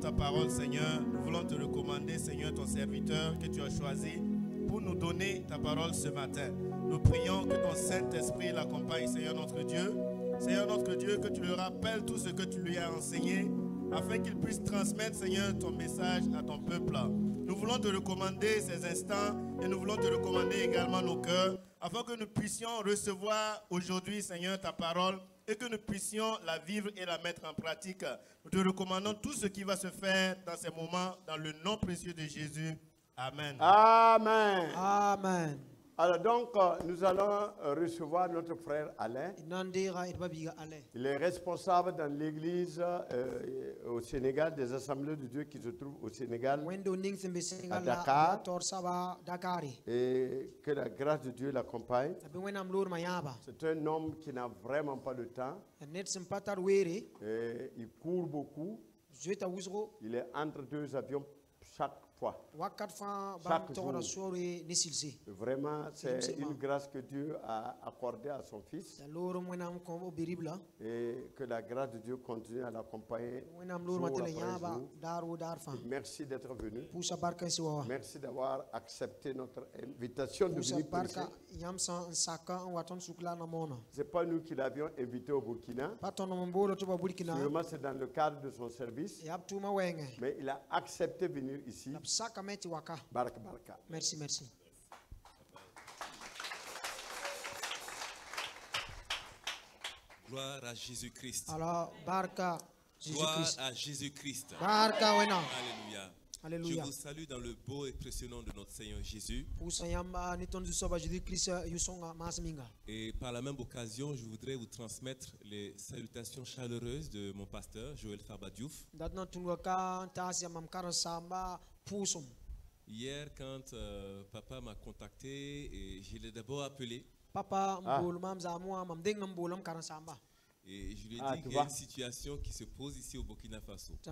ta parole, Seigneur. Nous voulons te recommander, Seigneur, ton serviteur que tu as choisi pour nous donner ta parole ce matin. Nous prions que ton Saint-Esprit l'accompagne, Seigneur notre Dieu. Seigneur notre Dieu, que tu lui rappelles tout ce que tu lui as enseigné, afin qu'il puisse transmettre, Seigneur, ton message à ton peuple. Nous voulons te recommander ces instants et nous voulons te recommander également nos cœurs, afin que nous puissions recevoir aujourd'hui, Seigneur, ta parole et que nous puissions la vivre et la mettre en pratique. Nous te recommandons tout ce qui va se faire dans ces moments, dans le nom précieux de Jésus. Amen. Amen. Amen. Alors donc, nous allons recevoir notre frère Alain. Il est responsable dans l'église au Sénégal, des assemblées de Dieu qui se trouvent au Sénégal, à Dakar. Et que la grâce de Dieu l'accompagne. C'est un homme qui n'a vraiment pas le temps. Et il court beaucoup. Il est entre deux avions chaque fois. Chaque jour. Vraiment, c'est une grâce que Dieu a accordée à son fils. Et que la grâce de Dieu continue à l'accompagner jour après jour. Merci d'être venu. Merci d'avoir accepté notre invitation de venir prêcher. Ce n'est pas nous qui l'avions invité au Burkina. Vraiment, c'est dans le cadre de son service. Mais il a accepté de venir ici. Baraka, baraka. Merci, merci. Gloire à Jésus-Christ. Alors, baraka Gloire Jésus-Christ. à Jésus-Christ. Baraka wena. Alléluia. Alléluia. Je vous salue dans le beau et précieux nom de notre Seigneur Jésus. Et par la même occasion, je voudrais vous transmettre les salutations chaleureuses de mon pasteur, Joël Farba Diouf. Hier, quand papa m'a contacté, et je l'ai d'abord appelé. Et je lui ai dit qu'il y a une situation qui se pose ici au Burkina Faso. Je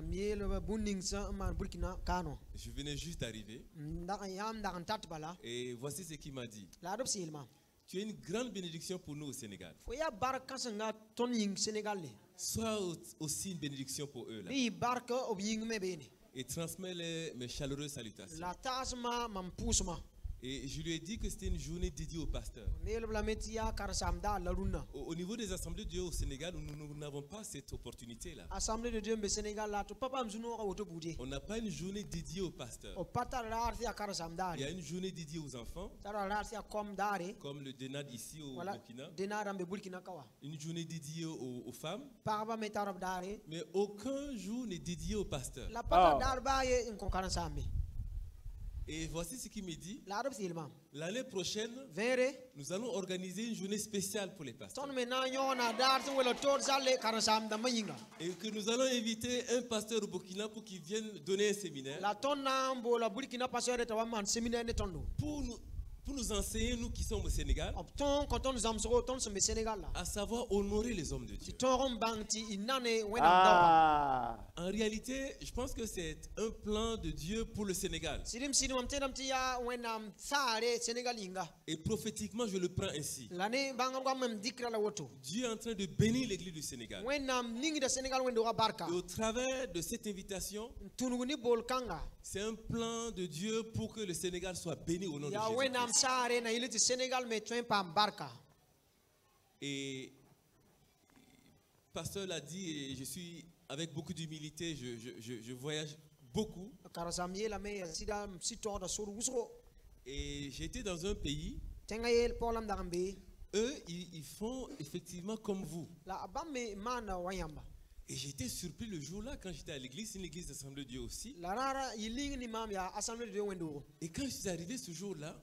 venais juste d'arriver. Et voici ce qu'il m'a dit. Tu es une grande bénédiction pour nous au Sénégal. Sois aussi une bénédiction pour eux là. Et transmets mes chaleureuses salutations. Et je lui ai dit que c'était une journée dédiée au pasteur. Au niveau des assemblées de Dieu au Sénégal, nous n'avons pas cette opportunité-là. On n'a pas une journée dédiée au pasteur. Il y a une journée dédiée aux enfants, comme le Dénad ici au Burkina. Une journée dédiée aux femmes. Mais aucun jour n'est dédié au pasteur. Et voici ce qu'il me dit. L'année prochaine, nous allons organiser une journée spéciale pour les pasteurs. Et que nous allons inviter un pasteur au Burkina pour qu'il vienne donner un séminaire. Pour nous enseigner, nous qui sommes au Sénégal, à savoir honorer les hommes de Dieu. En réalité, je pense que c'est un plan de Dieu pour le Sénégal. Et prophétiquement, je le prends ainsi. Dieu est en train de bénir l'église du Sénégal. Et au travers de cette invitation, c'est un plan de Dieu pour que le Sénégal soit béni au nom de Jésus. Et pasteur l'a dit, et je suis avec beaucoup d'humilité, je voyage beaucoup. Et j'étais dans un pays, eux ils font effectivement comme vous. Et j'étais surpris le jour-là quand j'étais à l'église, c'est une église d'Assemblée de Dieu aussi. Et quand je suis arrivé ce jour-là,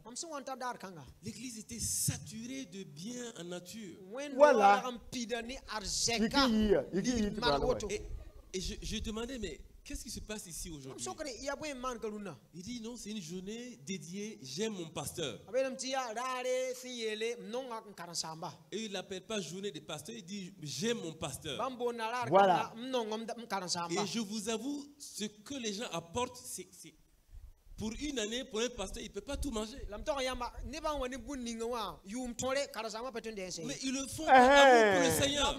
l'église était saturée de biens en nature. Voilà. Et je demandais, mais qu'est-ce qui se passe ici aujourd'hui? Il dit non, c'est une journée dédiée, j'aime mon pasteur. Et il n'appelle pas journée des pasteurs, il dit j'aime mon pasteur. Voilà. Et je vous avoue, ce que les gens apportent, c'est pour une année, pour un pasteur, il ne peut pas tout manger. Mais ils le font par amour pour le Seigneur.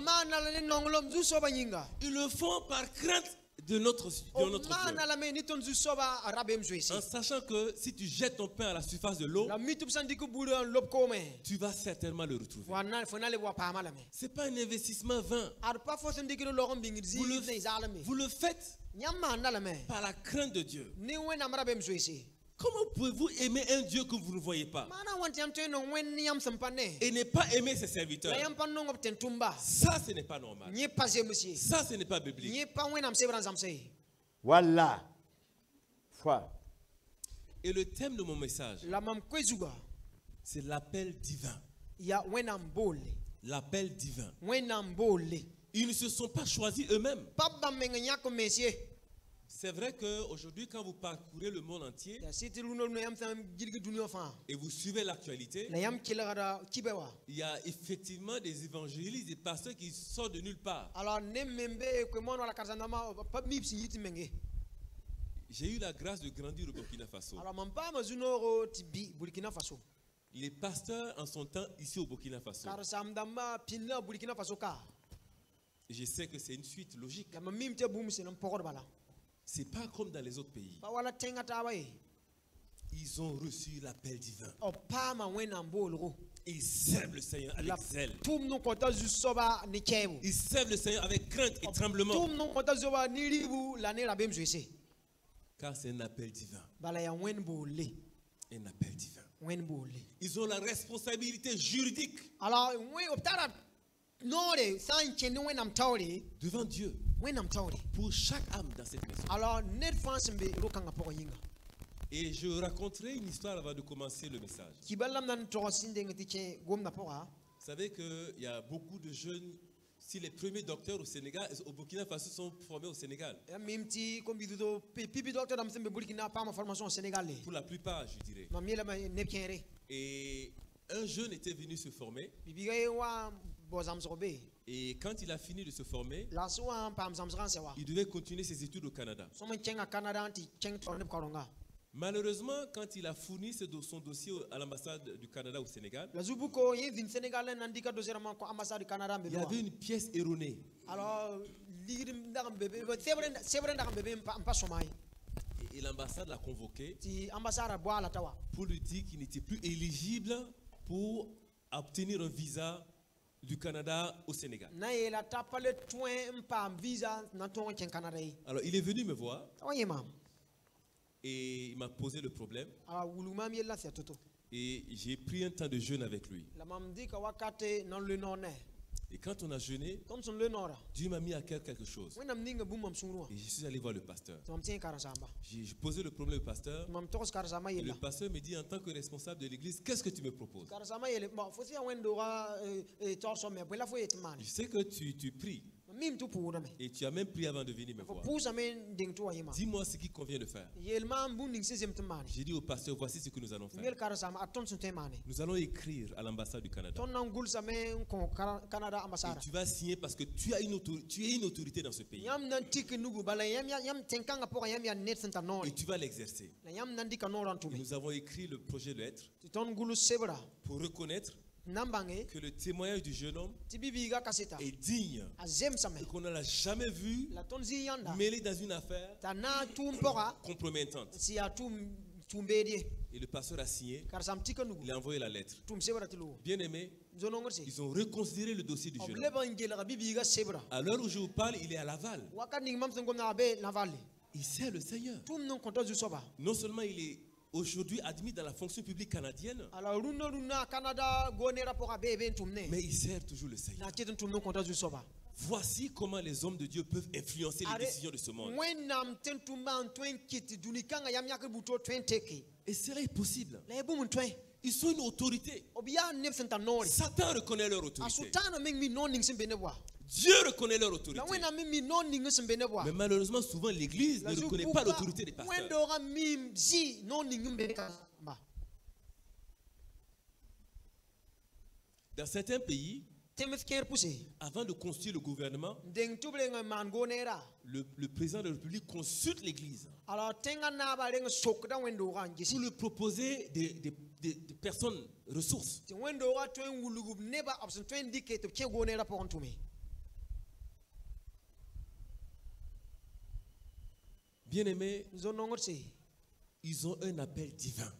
Ils le font par crainte de notre Dieu. En sachant que si tu jettes ton pain à la surface de l'eau, tu vas certainement le retrouver. Ce n'est pas un investissement vain. Vous le faites par la crainte de Dieu. Comment pouvez-vous aimer un Dieu que vous ne voyez pas et ne pas aimer ses serviteurs? Ça, ce n'est pas normal. Ça, ce n'est pas biblique. Voilà. Et le thème de mon message, c'est l'appel divin. L'appel divin. Ils ne se sont pas choisis eux-mêmes. C'est vrai qu'aujourd'hui, quand vous parcourez le monde entier et vous suivez l'actualité, il y a effectivement des évangélistes, des pasteurs qui sortent de nulle part. J'ai eu la grâce de grandir au Burkina Faso. Les pasteurs en son temps ici au Burkina Faso, je sais que c'est une suite logique. Ce n'est pas comme dans les autres pays. Ils ont reçu l'appel divin. Ils servent le Seigneur avec zèle. Ils servent le Seigneur avec crainte et tremblement. Car c'est un appel divin. Un appel divin. Ils ont la responsabilité juridique devant Dieu pour chaque âme dans cette maison. Et je raconterai une histoire avant de commencer le message. Vous savez qu'il y a beaucoup de jeunes, si les premiers docteurs au Sénégal, au Burkina Faso sont formés au Sénégal. Pour la plupart, je dirais. Et un jeune était venu se former. Et quand il a fini de se former, il devait continuer ses études au Canada. Malheureusement, quand il a fourni son dossier à l'ambassade du Canada au Sénégal, il y avait une pièce erronée. Et l'ambassade l'a convoqué pour lui dire qu'il n'était plus éligible pour obtenir un visa du Canada au Sénégal. Alors il est venu me voir et il m'a posé le problème et j'ai pris un temps de jeûne avec lui. Et quand on a jeûné, Dieu m'a mis à cœur quelque chose. Et je suis allé voir le pasteur. J'ai posé le problème au pasteur. Et le pasteur me dit, en tant que responsable de l'église, qu'est-ce que tu me proposes? Je sais que tu pries. Et tu as même prié avant de venir me voir. Dis-moi ce qu'il convient de faire. J'ai dit au pasteur, voici ce que nous allons faire. Nous allons écrire à l'ambassade du Canada. Et tu vas signer parce que tu es une autorité dans ce pays. Et tu vas l'exercer. Nous avons écrit le projet de lettre pour reconnaître que le témoignage du jeune homme est digne et qu'on ne l'a jamais vu mêlé dans une affaire compromettante. Et le pasteur a signé. Il a envoyé la lettre. Bien aimé, ils ont reconsidéré le dossier du jeune homme. À l'heure où je vous parle, il est à Laval. Il sert le Seigneur. Non seulement il est aujourd'hui admis dans la fonction publique canadienne, mais il sert toujours le Seigneur. Voici comment les hommes de Dieu peuvent influencer les décisions de ce monde. Et cela est possible. Ils sont une autorité. Satan reconnaît leur autorité. Dieu reconnaît leur autorité. Mais malheureusement, souvent, l'Église ne reconnaît pas l'autorité des pasteurs. Dans certains pays, avant de constituer le gouvernement, le président de la République consulte l'Église pour lui proposer des personnes ressources. Bien-aimés, ils ont un appel divin.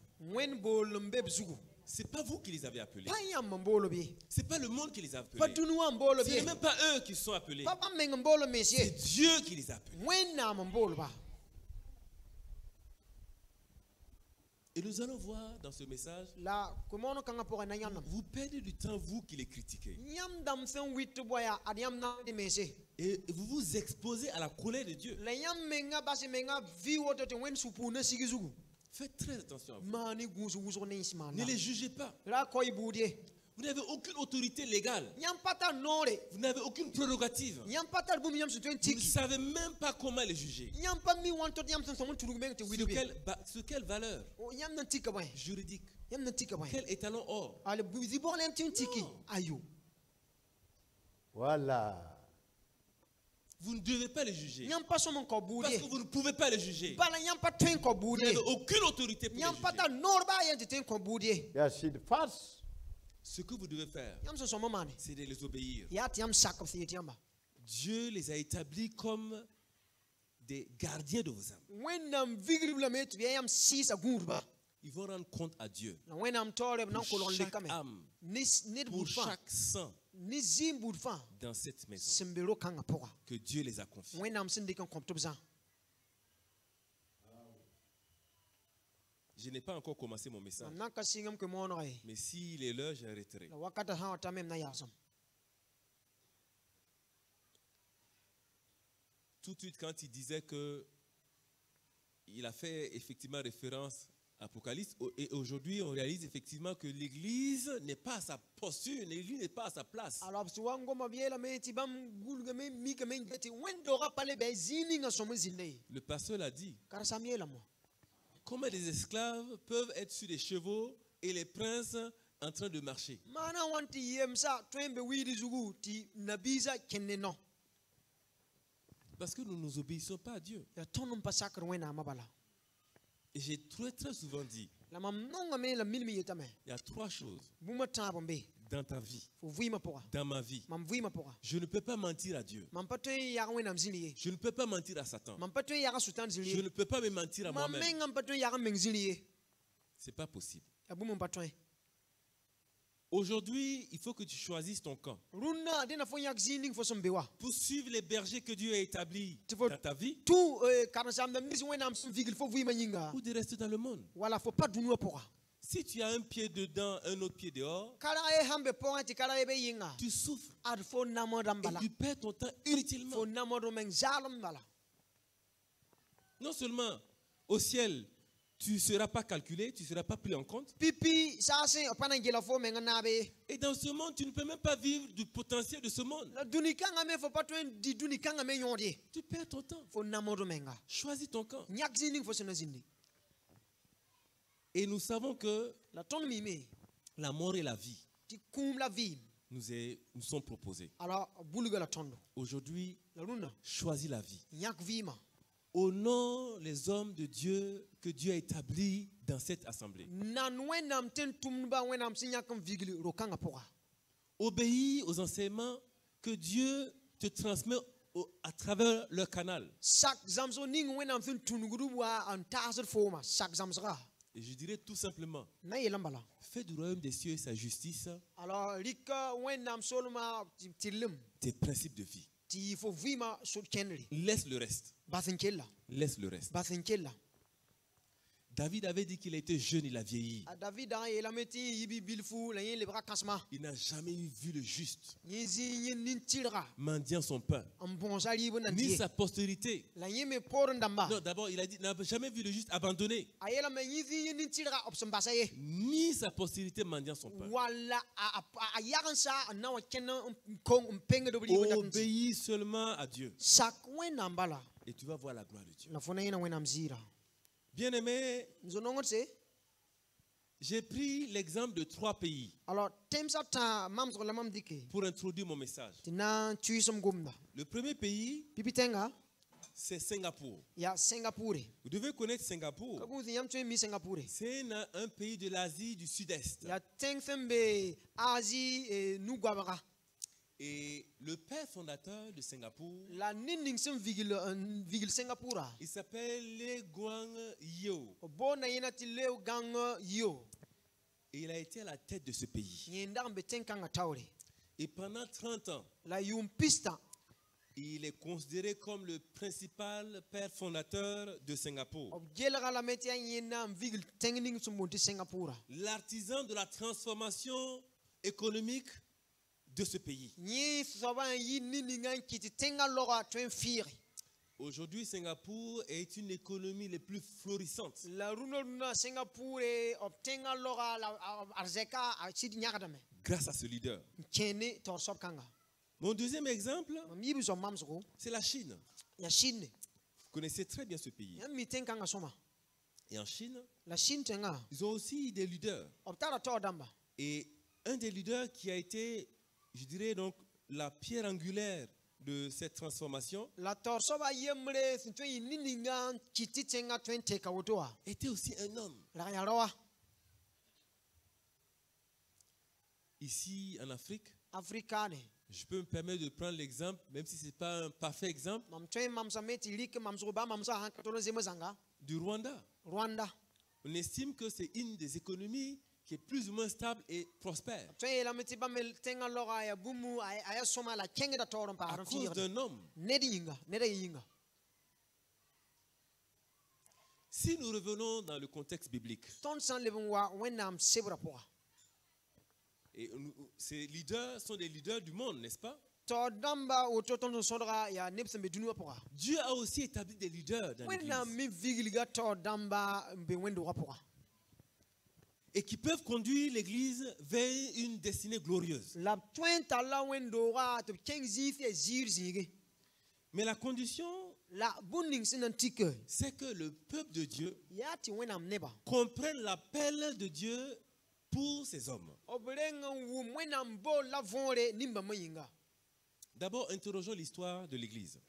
Ce n'est pas vous qui les avez appelés. Ce n'est pas le monde qui les a appelés. Ce n'est même pas eux qui sont appelés. C'est Dieu qui les a appelés. Et nous allons voir dans ce message, vous perdez du temps, vous qui les critiquez. Et vous vous exposez à la colère de Dieu. Faites très attention à vous. Ne les jugez pas. Vous n'avez aucune autorité légale. Vous n'avez aucune prérogative. Vous ne savez même pas comment les juger. Sur quelle valeur juridique? Quel étalon or? Voilà. Vous ne devez pas les juger. Parce que vous ne pouvez pas les juger. Vous n'avez aucune autorité pour les juger. Ce que vous devez faire, c'est de les obéir. Dieu les a établis comme des gardiens de vos âmes. Ils vont rendre compte à Dieu pour chaque âme, pour chaque sang dans cette maison que Dieu les a confiés. Je n'ai pas encore commencé mon message. Mais s'il est l'heure, j'arrêterai. Tout de suite, quand il disait que il a fait effectivement référence à Apocalypse, et aujourd'hui, on réalise effectivement que l'Église n'est pas à sa posture, l'Église n'est pas à sa place. Le pasteur l'a dit. Comment les esclaves peuvent être sur des chevaux et les princes en train de marcher? Parce que nous ne nous obéissons pas à Dieu. Et j'ai très souvent dit, il y a trois choses dans ta vie, dans ma vie. Je ne peux pas mentir à Dieu. Je ne peux pas mentir à Satan. Je ne peux pas me mentir à moi-même. Ce n'est pas possible. Aujourd'hui, il faut que tu choisisses ton camp. Pour suivre les bergers que Dieu a établis dans ta vie, ou de rester dans le monde. Si tu as un pied dedans, un autre pied dehors, tu souffres et tu perds ton temps inutilement. Non seulement au ciel, tu ne seras pas calculé, tu ne seras pas pris en compte. Et dans ce monde, tu ne peux même pas vivre du potentiel de ce monde. Tu perds ton temps. Choisis ton camp. Et nous savons que la mort et la vie nous sont proposés. Aujourd'hui, choisis la vie. Honorons les hommes de Dieu que Dieu a établis dans cette assemblée. Obéis aux enseignements que Dieu te transmet à travers leur canal. Et je dirais tout simplement, fais du royaume des cieux sa justice, tes principes de vie. Laisse le reste. Laisse le reste. David avait dit qu'il était jeune, il a vieilli. Il n'a jamais vu le juste mendiant son pain, ni sa postérité. Non, d'abord, il a dit, n'a jamais vu le juste abandonné, ni sa postérité mendiant son pain. Obéis seulement à Dieu, et tu vas voir la gloire de Dieu. Bien-aimé, j'ai pris l'exemple de 3 pays pour introduire mon message. Le premier pays, c'est Singapour. Vous devez connaître Singapour. C'est un pays de l'Asie du Sud-Est. Et le père fondateur de Singapour, il s'appelle Le Guang Yo. Et il a été à la tête de ce pays. Et pendant 30 ans, il est considéré comme le principal père fondateur de Singapour. L'artisan de la transformation économique de ce pays. Aujourd'hui, Singapour est une économie les plus florissantes. Grâce à ce leader. Mon deuxième exemple, c'est la Chine. Vous connaissez très bien ce pays. Et en Chine, ils ont aussi des leaders. Et un des leaders qui a été, je dirais donc, la pierre angulaire de cette transformation était aussi un homme. Ici en Afrique, je peux me permettre de prendre l'exemple, même si ce n'est pas un parfait exemple, du Rwanda. On estime que c'est une des économies qui est plus ou moins stable et prospère. À cause d'un homme. Si nous revenons dans le contexte biblique, et ces leaders sont des leaders du monde, n'est-ce pas? Dieu a aussi établi des leaders dans l'Église. Et qui peuvent conduire l'Église vers une destinée glorieuse. Mais la condition, c'est que le peuple de Dieu comprenne l'appel de Dieu pour ces hommes. D'abord, interrogeons l'histoire de l'Église.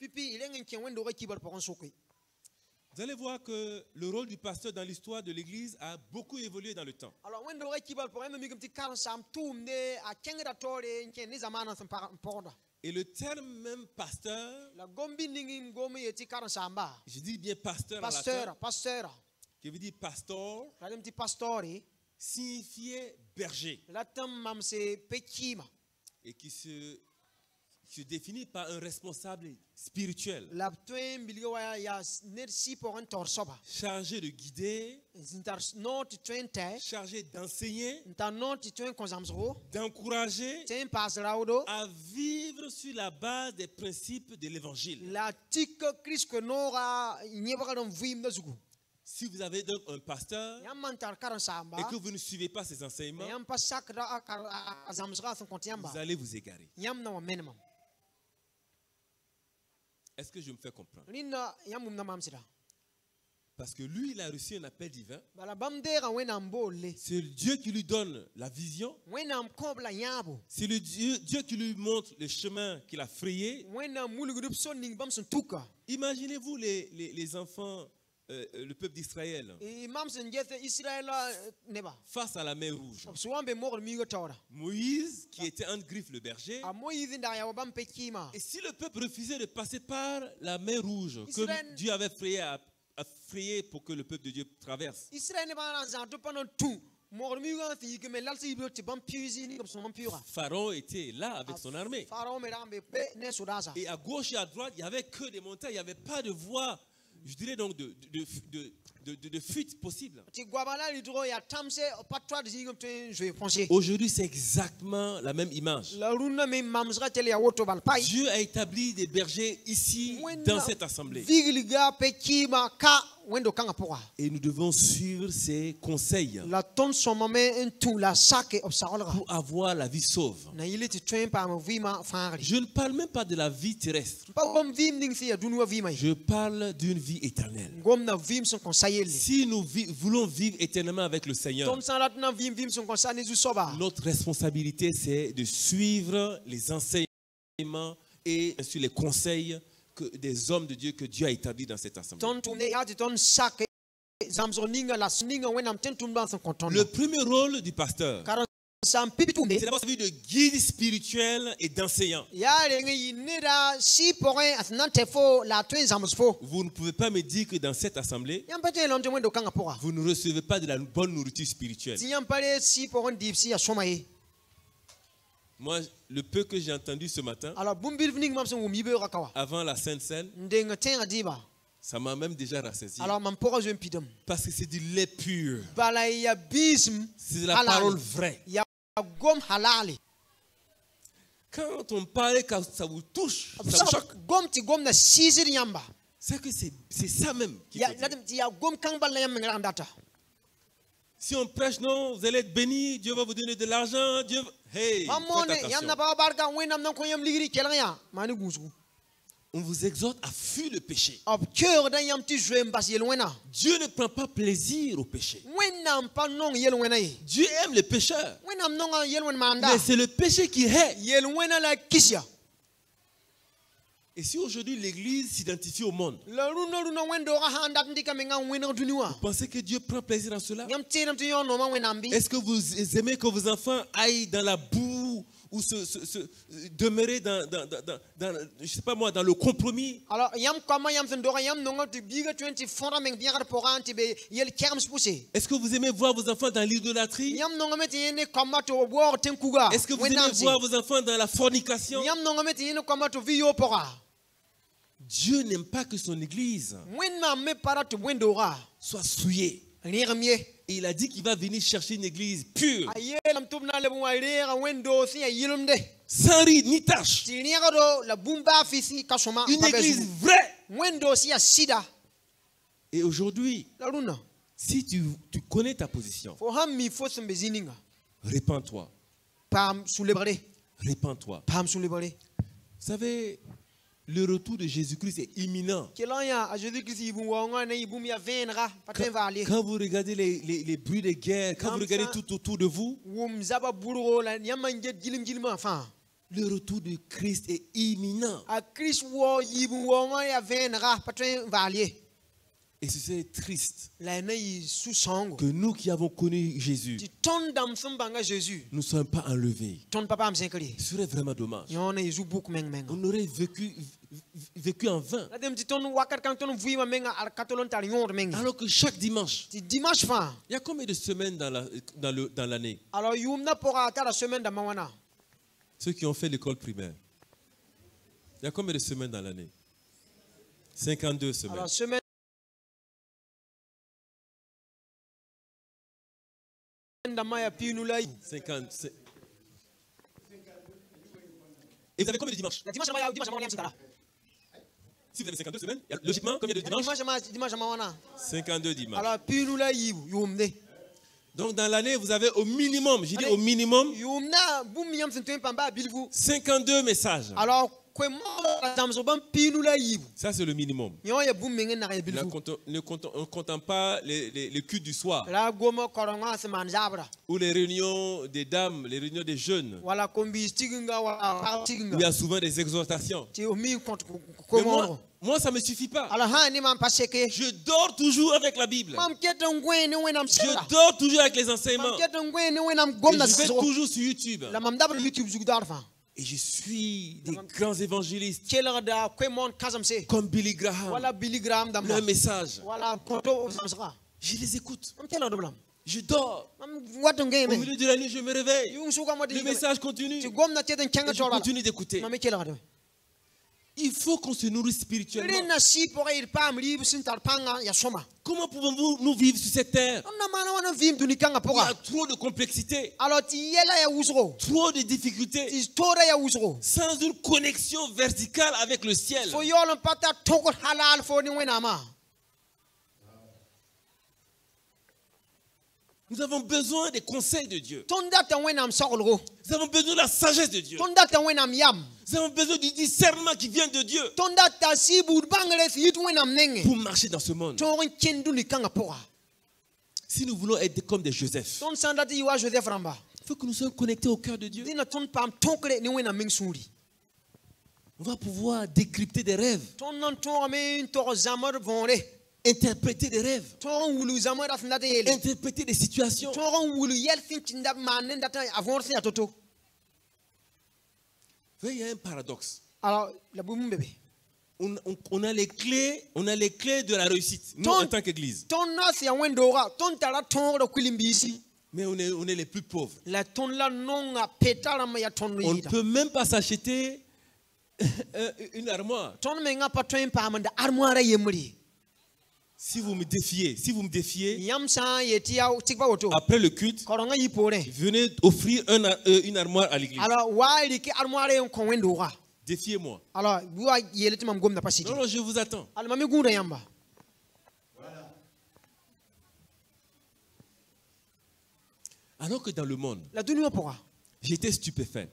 Vous allez voir que le rôle du pasteur dans l'histoire de l'Église a beaucoup évolué dans le temps. Et le terme même pasteur, je dis bien pasteur, qui veut dire pastor, signifiait berger. Et qui se définit par un responsable spirituel, chargé de guider, chargé d'enseigner, d'encourager à vivre sur la base des principes de l'évangile. Si vous avez donc un pasteur et que vous ne suivez pas ses enseignements, vous allez vous égarer. Est-ce que je me fais comprendre? Parce que lui, il a reçu un appel divin. C'est Dieu qui lui donne la vision. C'est le Dieu qui lui montre le chemin qu'il a frayé. Imaginez-vous les enfants, le peuple d'Israël, face à la mer Rouge. Moïse, qui était en griffe le berger, et si le peuple refusait de passer par la mer Rouge, que Dieu avait frayé pour que le peuple de Dieu traverse, Pharaon était là avec son armée. Et à gauche et à droite, il n'y avait que des montagnes, il n'y avait pas de voie, je dirais donc de fuite possible. Aujourd'hui, c'est exactement la même image. Dieu a établi des bergers ici dans cette assemblée. Et nous devons suivre ses conseils pour avoir la vie sauve. Je ne parle même pas de la vie terrestre. Je parle d'une vie éternelle. Si nous voulons vivre éternellement avec le Seigneur, notre responsabilité, c'est de suivre les enseignements et les conseils des hommes de Dieu que Dieu a établis dans cette assemblée. Le premier rôle du pasteur, C'est d'abord servir de guide spirituel et d'enseignant. Vous ne pouvez pas me dire que dans cette assemblée, vous ne recevez pas de la bonne nourriture spirituelle. Moi, le peu que j'ai entendu ce matin, avant la Sainte Seine, ça m'a même déjà rassasié. Parce que c'est du lait pur. C'est de la parole vraie. Quand on parle, quand ça vous touche, ça vous choque. C'est que c'est ça même qui faut dire. Si on prêche, non, vous allez être bénis, Dieu va vous donner de l'argent, Dieu... Hey, faites attention. On vous exhorte à fuir le péché. Dieu ne prend pas plaisir au péché. Dieu aime les pécheurs. Mais c'est le péché qui hait. Et si aujourd'hui l'Église s'identifie au monde, vous pensez que Dieu prend plaisir à cela? Est-ce que vous aimez que vos enfants aillent dans la boue ou se demeurer dans je sais pas moi, dans le compromis? Est-ce que vous aimez voir vos enfants dans l'idolâtrie? Est-ce que vous aimez voir vos enfants dans la fornication? Dieu n'aime pas que son Église soit souillée. Et il a dit qu'il va venir chercher une église pure, sans ride ni tache. Une église vraie. Et aujourd'hui, si tu connais ta position, répands-toi. Répands-toi. Vous savez, le retour de Jésus-Christ est imminent. Quand vous regardez les bruits de guerre, quand vous regardez tout autour de vous, le retour de Christ est imminent. Et ce serait triste que nous qui avons connu Jésus ne soyons pas enlevés. Ce serait vraiment dommage. On aurait vécu en vain. Alors que chaque dimanche, il y a combien de semaines dans l'année? Ceux qui ont fait l'école primaire, il y a combien de semaines dans l'année? 52 semaines. 50. Et vous avez combien de dimanches? Si vous avez 52 semaines, logiquement, combien de dimanches? 52 dimanches. Donc dans l'année, vous avez au minimum, j'ai dit au minimum, 52 messages. Ça c'est le minimum. Ne comptons pas les cultes du soir ou les réunions des dames, les réunions des jeunes où il y a souvent des exhortations. Moi, ça ne me suffit pas. Je dors toujours avec la Bible. Je dors toujours avec les enseignements. Et je vais toujours sur YouTube. Et je suis des grands évangélistes comme Billy Graham. Leur message. Je les écoute. Je dors. Au milieu de la nuit, je me réveille. Le message continue. Et je continue d'écouter. Il faut qu'on se nourrisse spirituellement. Comment pouvons nous vivre sur cette terre? Il y a trop de complexité, trop de difficultés, sans une connexion verticale avec le ciel. Nous avons besoin des conseils de Dieu. Nous avons besoin de la sagesse de Dieu. Nous avons besoin du discernement qui vient de Dieu pour marcher dans ce monde. Si nous voulons être comme des Joseph, il faut que nous soyons connectés au cœur de Dieu. On va pouvoir décrypter des rêves. interpréter des rêves, interpréter des situations. Vous voyez, Il y a un paradoxe. Alors, on a les clés de la réussite, nous en tant qu'église. Mais on est les plus pauvres. On ne peut même pas s'acheter une armoire. Si vous me défiez, après le culte, venez offrir une armoire à l'église. Défiez-moi. Non, je vous attends. Alors que dans le monde, j'étais stupéfait.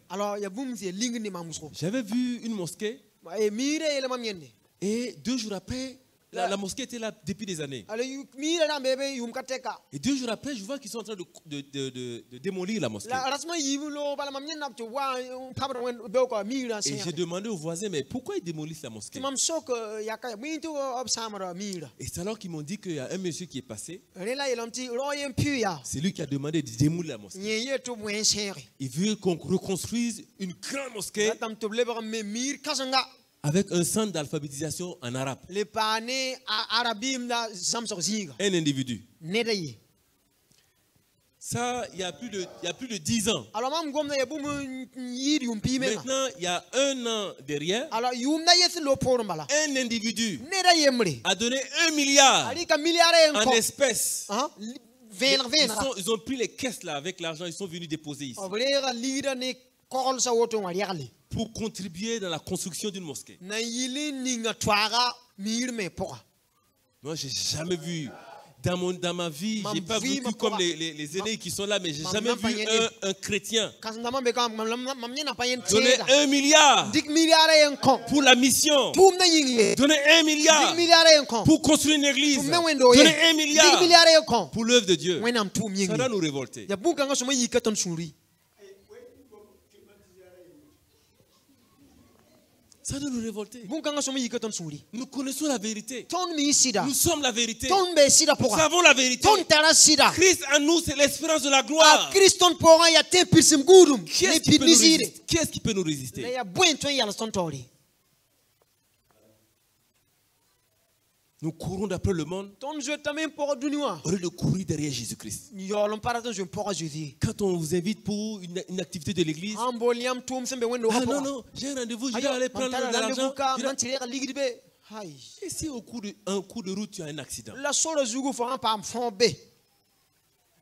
J'avais vu une mosquée et 2 jours après, la mosquée était là depuis des années. Et 2 jours après, je vois qu'ils sont en train de démolir la mosquée. Et j'ai demandé aux voisins, mais pourquoi ils démolissent la mosquée? Et c'est alors qu'ils m'ont dit qu'il y a un monsieur qui est passé. C'est lui qui a demandé de démolir la mosquée. Il veut qu'on reconstruise une grande mosquée avec un centre d'alphabétisation en arabe. Un individu. Ça, il y a plus de 10 ans. Maintenant, il y a 1 an derrière, un individu a donné 1 milliard en espèces. Ils ont pris les caisses là avec l'argent, ils sont venus déposer ici pour contribuer dans la construction d'une mosquée. Moi, j'ai jamais vu dans ma vie, j'ai pas vécu comme les aînés qui sont là, mais j'ai jamais vu un chrétien donner 1 milliard pour la mission, donner 1 milliard pour construire une église, donner 1 milliard pour l'œuvre de Dieu. Ça doit nous révolter. Ça doit nous révolter. Nous connaissons la vérité. Nous sommes la vérité. Nous savons la vérité. Christ en nous, c'est l'espérance de la gloire. Qui est-ce qui peut nous résister? Nous courons d'après le monde au lieu de courir derrière Jésus-Christ. Quand on vous invite pour une activité de l'église, ah non, j'ai un rendez-vous, je vais aller prendre de l'argent. Et si au cours de route tu as un accident,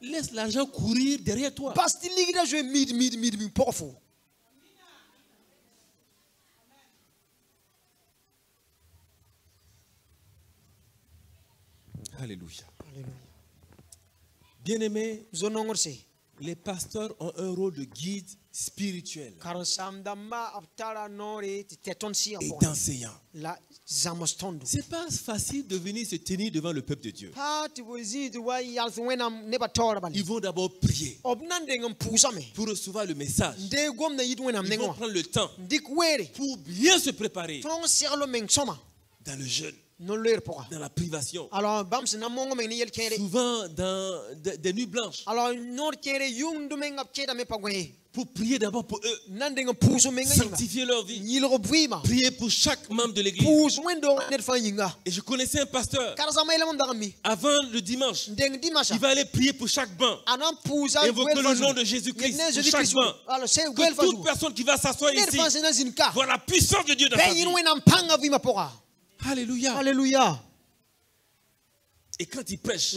laisse l'argent courir derrière toi. Alléluia. Bien-aimés, les pasteurs ont un rôle de guide spirituel et d'enseignant. C'est pas facile de venir se tenir devant le peuple de Dieu. Ils vont d'abord prier pour recevoir le message. Ils vont prendre le temps pour bien se préparer dans le jeûne, dans la privation, souvent dans des nuits blanches, pour prier d'abord pour eux, sanctifier leur vie, prier pour chaque membre de l'église. Et je connaissais un pasteur, avant le dimanche, il va aller prier pour chaque banc, invoquer le nom de Jésus-Christ pour chaque banc, que toute personne qui va s'asseoir ici voit la puissance de Dieu dans sa vie. Alléluia. Alléluia. Et quand il prêche,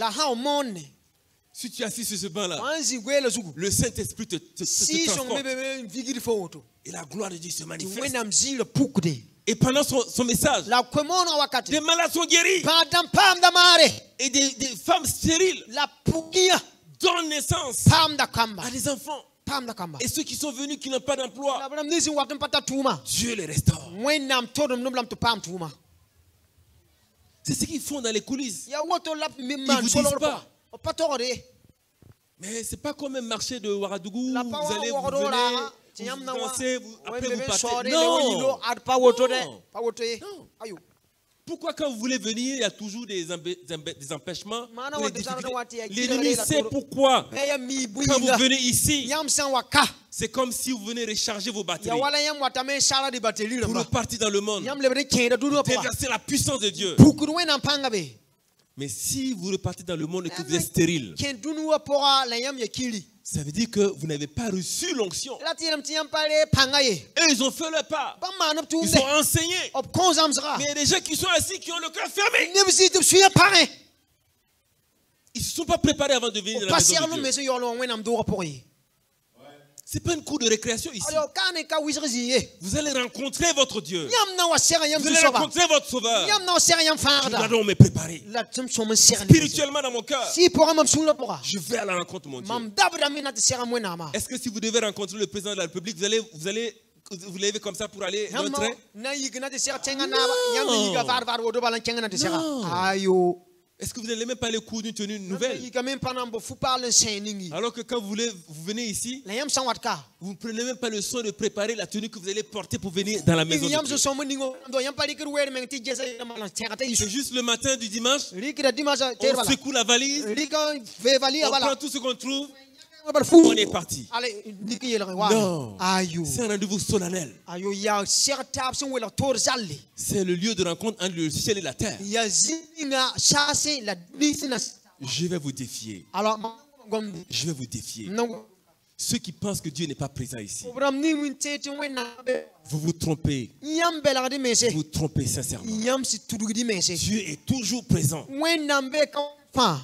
si tu es assis sur ce banc-là, le Saint-Esprit te transforme. Et la gloire de Dieu se manifeste. Et pendant son message, des malades sont guéris. Et des femmes stériles donnent naissance à des enfants. Et ceux qui sont venus qui n'ont pas d'emploi, Dieu les restaure. C'est ce qu'ils font dans les coulisses. Ils ne vous disent pas. Mais ce n'est pas comme un marché de Ouagadougou. Vous allez, vous venez, vous dansez, après vous partez. Non. Pourquoi quand vous voulez venir, il y a toujours des empêchements, des difficultés? L'ennemi sait pourquoi. Quand vous venez ici, c'est comme si vous venez recharger vos batteries pour repartir dans le monde, déverser la puissance de Dieu. Mais si vous repartez dans le monde et que vous êtes stérile, ça veut dire que vous n'avez pas reçu l'onction. Eux, ils ont fait le pas. Ils ont enseigné. Mais il y a des gens qui sont assis, qui ont le cœur fermé. Ils ne se sont pas préparés avant de venir dans la maison de Dieu. Ce n'est pas une cour de récréation ici. Vous allez rencontrer votre Dieu. Vous allez rencontrer votre Sauveur. Je dois donc me préparer. Spirituellement dans mon cœur, je vais à la rencontre de mon Dieu. Est-ce que si vous devez rencontrer le président de la République, vous allez vous levez comme ça pour aller dans le train? Non. Est-ce que vous n'allez même pas les cours d'une tenue nouvelle? Alors que quand vous venez ici, vous ne prenez même pas le soin de préparer la tenue que vous allez porter pour venir dans la maison de Dieu. C'est juste le matin du dimanche, on secoue la valise, on prend tout ce qu'on trouve, on est parti. Non, c'est un rendez-vous solennel. C'est le lieu de rencontre entre le ciel et la terre. Je vais vous défier. Je vais vous défier. Ceux qui pensent que Dieu n'est pas présent ici, vous vous trompez. Vous vous trompez sincèrement. Dieu est toujours présent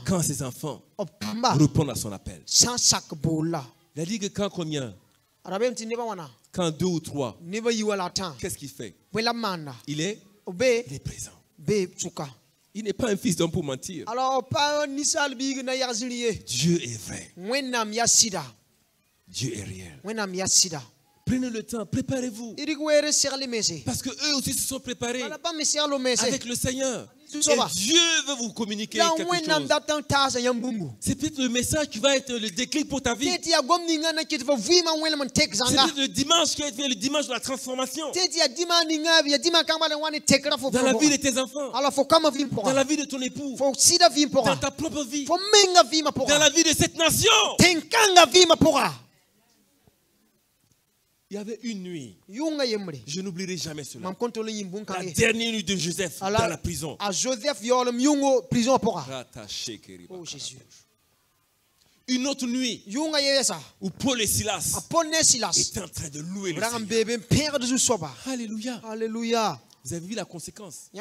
quand ses enfants répondent à son appel. Il a dit que quand combien? Quand 2 ou 3, qu'est-ce qu'il fait? Il est présent. Il n'est pas un fils d'homme pour mentir. Dieu est vrai. Dieu est réel. Prenez le temps, préparez-vous. Parce que eux aussi se sont préparés avec le Seigneur. Et Dieu veut vous communiquer quelque chose. C'est peut-être le message qui va être le déclic pour ta vie. C'est peut-être le dimanche qui va être le dimanche de la transformation. Dans la vie de tes enfants. Dans la vie de ton époux. Dans ta propre vie. Dans la vie de cette nation. Il y avait une nuit, je n'oublierai jamais cela, la dernière nuit de Joseph dans la prison. Oh Jésus. Une autre nuit où Paul et Silas étaient en train de louer le Seigneur. Alléluia. Alléluia. Vous avez vu la conséquence?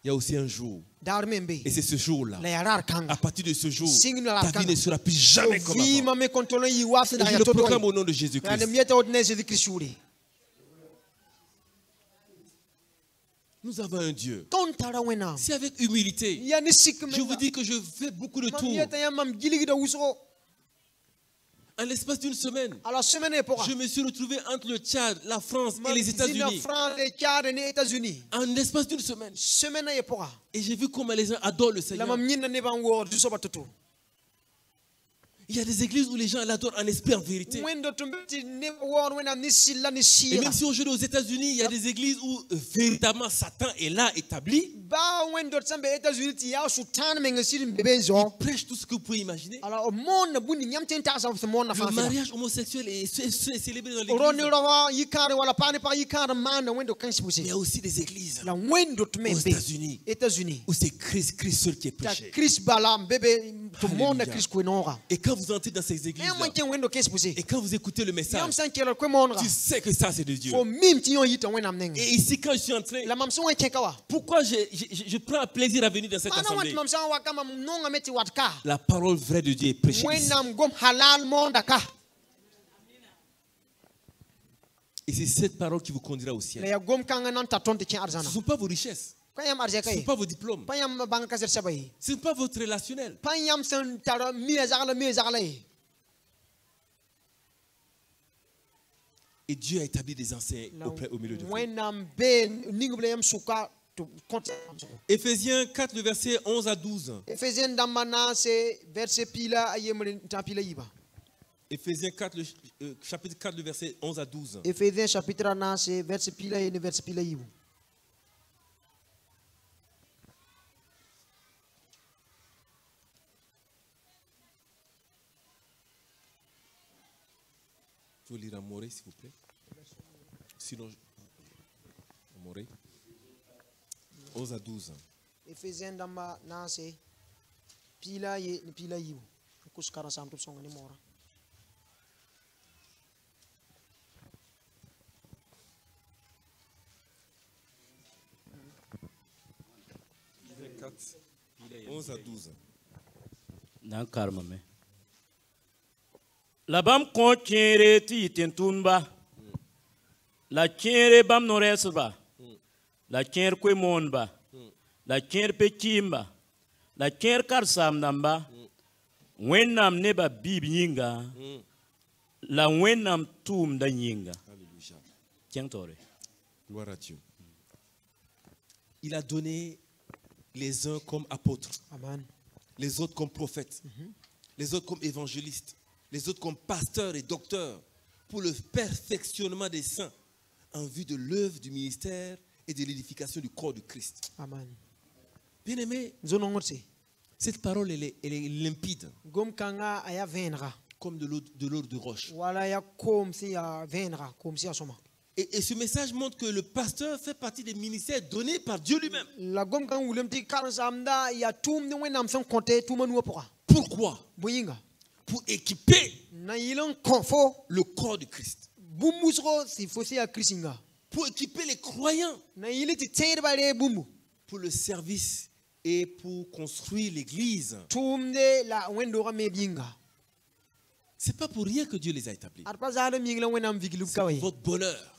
Il y a aussi un jour, et c'est ce jour-là, à partir de ce jour, ta vie ne sera plus jamais comme avant. Et je le proclame au nom de Jésus-Christ. Nous avons un Dieu. C'est avec humilité. Je vous dis que je fais beaucoup de tours. En l'espace d'une semaine, je me suis retrouvé entre le Tchad, la France et les États-Unis. En l'espace d'une semaine. Et j'ai vu comment les gens adorent le Seigneur. Il y a des églises où les gens l'adorent en esprit, en vérité. Et même si aujourd'hui aux États-Unis, il y a des églises où véritablement Satan est là établi. Il prêche tout ce que vous pouvez imaginer. Le mariage homosexuel est célébré dans l'église. Il y a aussi des églises aux États-Unis où c'est Christ seul qui est prêché. Et quand vous entrez dans ces églises et quand vous écoutez le message, tu sais que ça c'est de Dieu. Et ici quand je suis entré, pourquoi je prends plaisir à venir dans cette assemblée? La parole vraie de Dieu est prêchée ici. Et c'est cette parole qui vous conduira au ciel. Ce ne sont pas vos richesses. Ce ne sont pas vos diplômes. Ce n'est pas votre relationnel. Et Dieu a établi des enseignants au milieu de vous. Éphésiens 4, le verset 11 à 12. Éphésiens 4, chapitre 4, le verset 11 à 12. faut lire Amoré, s'il vous plaît. Sinon, Amoré. 11 à 12. Ephésiens damba nase pila ye ni pila yibu kuskara sam tup songa ni mora. Verset 11 à 12. Dans karma me. La bam kontiere ti tentumba. La tiere bam noresba. La tiere kwe monba. La tiere pekimba. La tiere karsam namba. Wenam neba bib yinga. La wenam tum da yinga. Alléluia. Tiens tore. Gloire à Dieu. Il a donné les uns comme apôtres. Amen. Les autres comme prophètes. Les autres comme évangélistes. Les autres comme pasteurs et docteurs. Pour le perfectionnement des saints. En vue de l'œuvre du ministère et de l'édification du corps du Christ. Amen. Bien-aimé, cette parole elle est limpide. Comme de l'eau de roche. Et ce message montre que le pasteur fait partie des ministères donnés par Dieu lui-même. Pourquoi? Pour équiper le corps du Christ. Pour équiper les croyants. Pour le service et pour construire l'église. C'est pas pour rien que Dieu les a établis. C'est votre bonheur.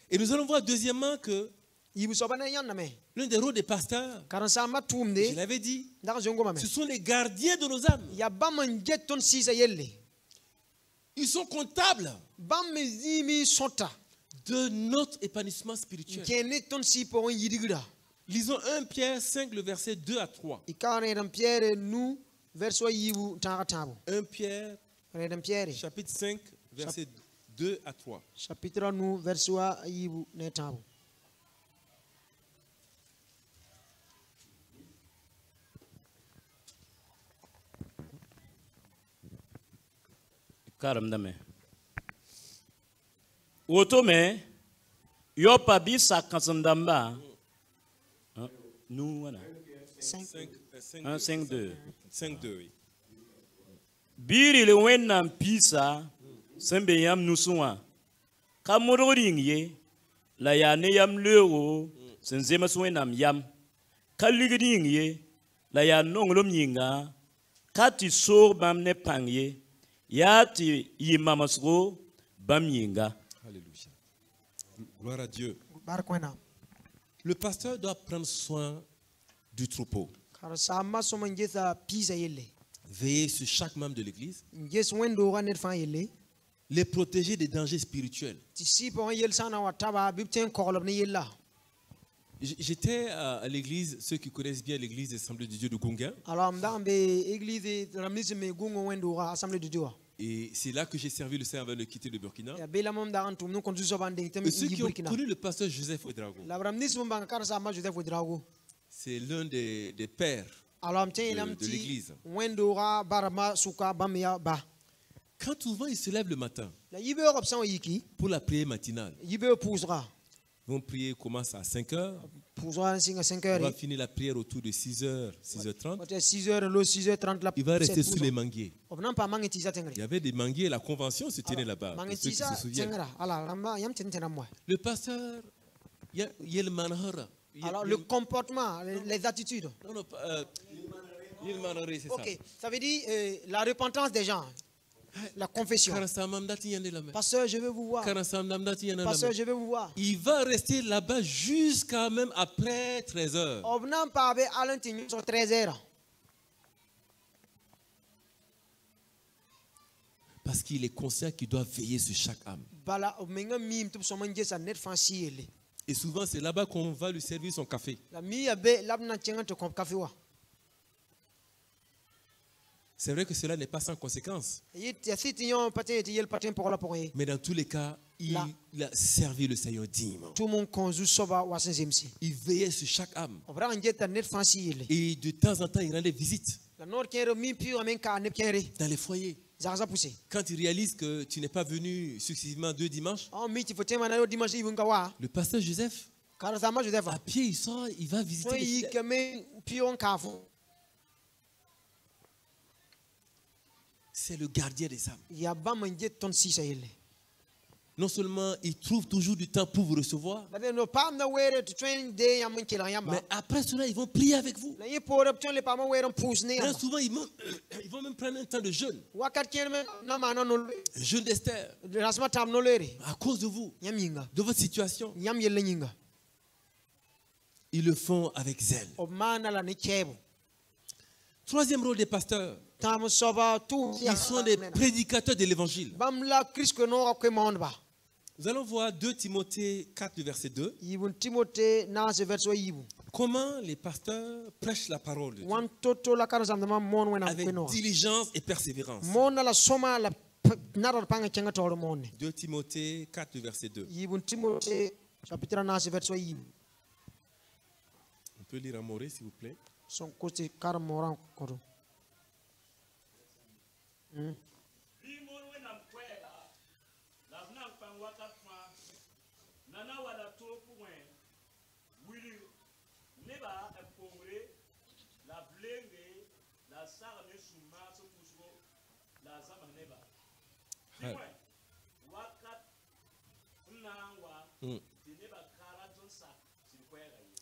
Et nous allons voir deuxièmement que l'un des rôles des pasteurs, je l'avais dit, ce sont les gardiens de nos âmes. Ils sont comptables de notre épanouissement spirituel. Lisons 1 Pierre 5, le verset 2 à 3. 1 Pierre, chapitre 5, verset 2 à 3. Chapitre nous verset yibu netabo. Karam dame. Otome yopa bisa kasandamba. Nous voilà. 5-2. 5-2, oui. Biri le wenam pisa sembe yam nusua. Kamuroring ye la yane yam lero senzema wenam yam. Kaligring ye la ya nonglom yinga. Kati sor bam ne pangye. Yati yimamasro bam yinga. Alléluia. Gloire à Dieu. Le pasteur doit prendre soin du troupeau. Veiller sur chaque membre de l'église. Les protéger des dangers spirituels. J'étais à l'église, ceux qui connaissent bien l'église des Assemblées de Dieu de Gunga. Et c'est là que j'ai servi le Seigneur avant de quitter le Burkina. Et ceux qui ont connu le pasteur Joseph Ouedraogo, c'est l'un des pères de l'église. Quand souvent il se lève le matin pour la prière matinale, ils vont prier, commence à 5 heures. On va finir la prière autour de 6h, 6h30. Il va rester sous les manguiers. Il y avait des manguiers, la convention se tenait là-bas. Ceux qui se souviennent. Le pasteur, il y a le manhara. Alors le comportement, les attitudes. Non, c'est ça. Ok, ça veut dire la repentance des gens. La confession. Pasteur, je veux vous voir. Pasteur, je veux vous voir. Il va rester là-bas jusqu'à même après 13 heures. Parce qu'il est conscient qu'il doit veiller sur chaque âme. Et souvent, c'est là-bas qu'on va lui servir son café. C'est vrai que cela n'est pas sans conséquence. Mais dans tous les cas, il a servi le Seigneur dignement. Il veillait sur chaque âme. Et de temps en temps, il rendait visite dans les foyers. Quand il réalise que tu n'es pas venu successivement 2 dimanches, le pasteur Joseph, à pied, il sort, il va visiter les fidèles. C'est le gardien des âmes. Non seulement il trouve toujours du temps pour vous recevoir, mais après cela, ils vont prier avec vous. Et souvent, ils vont même prendre un temps de jeûne. Jeûne d'Esther. À cause de vous, de votre situation. Ils le font avec zèle. Troisième rôle des pasteurs. Ils sont des prédicateurs de l'évangile. Nous allons voir 2 Timothée 4, verset 2. Comment les pasteurs prêchent la parole de Dieu avec diligence et persévérance. 2 Timothée 4, verset 2. On peut lire en moré, s'il vous plaît.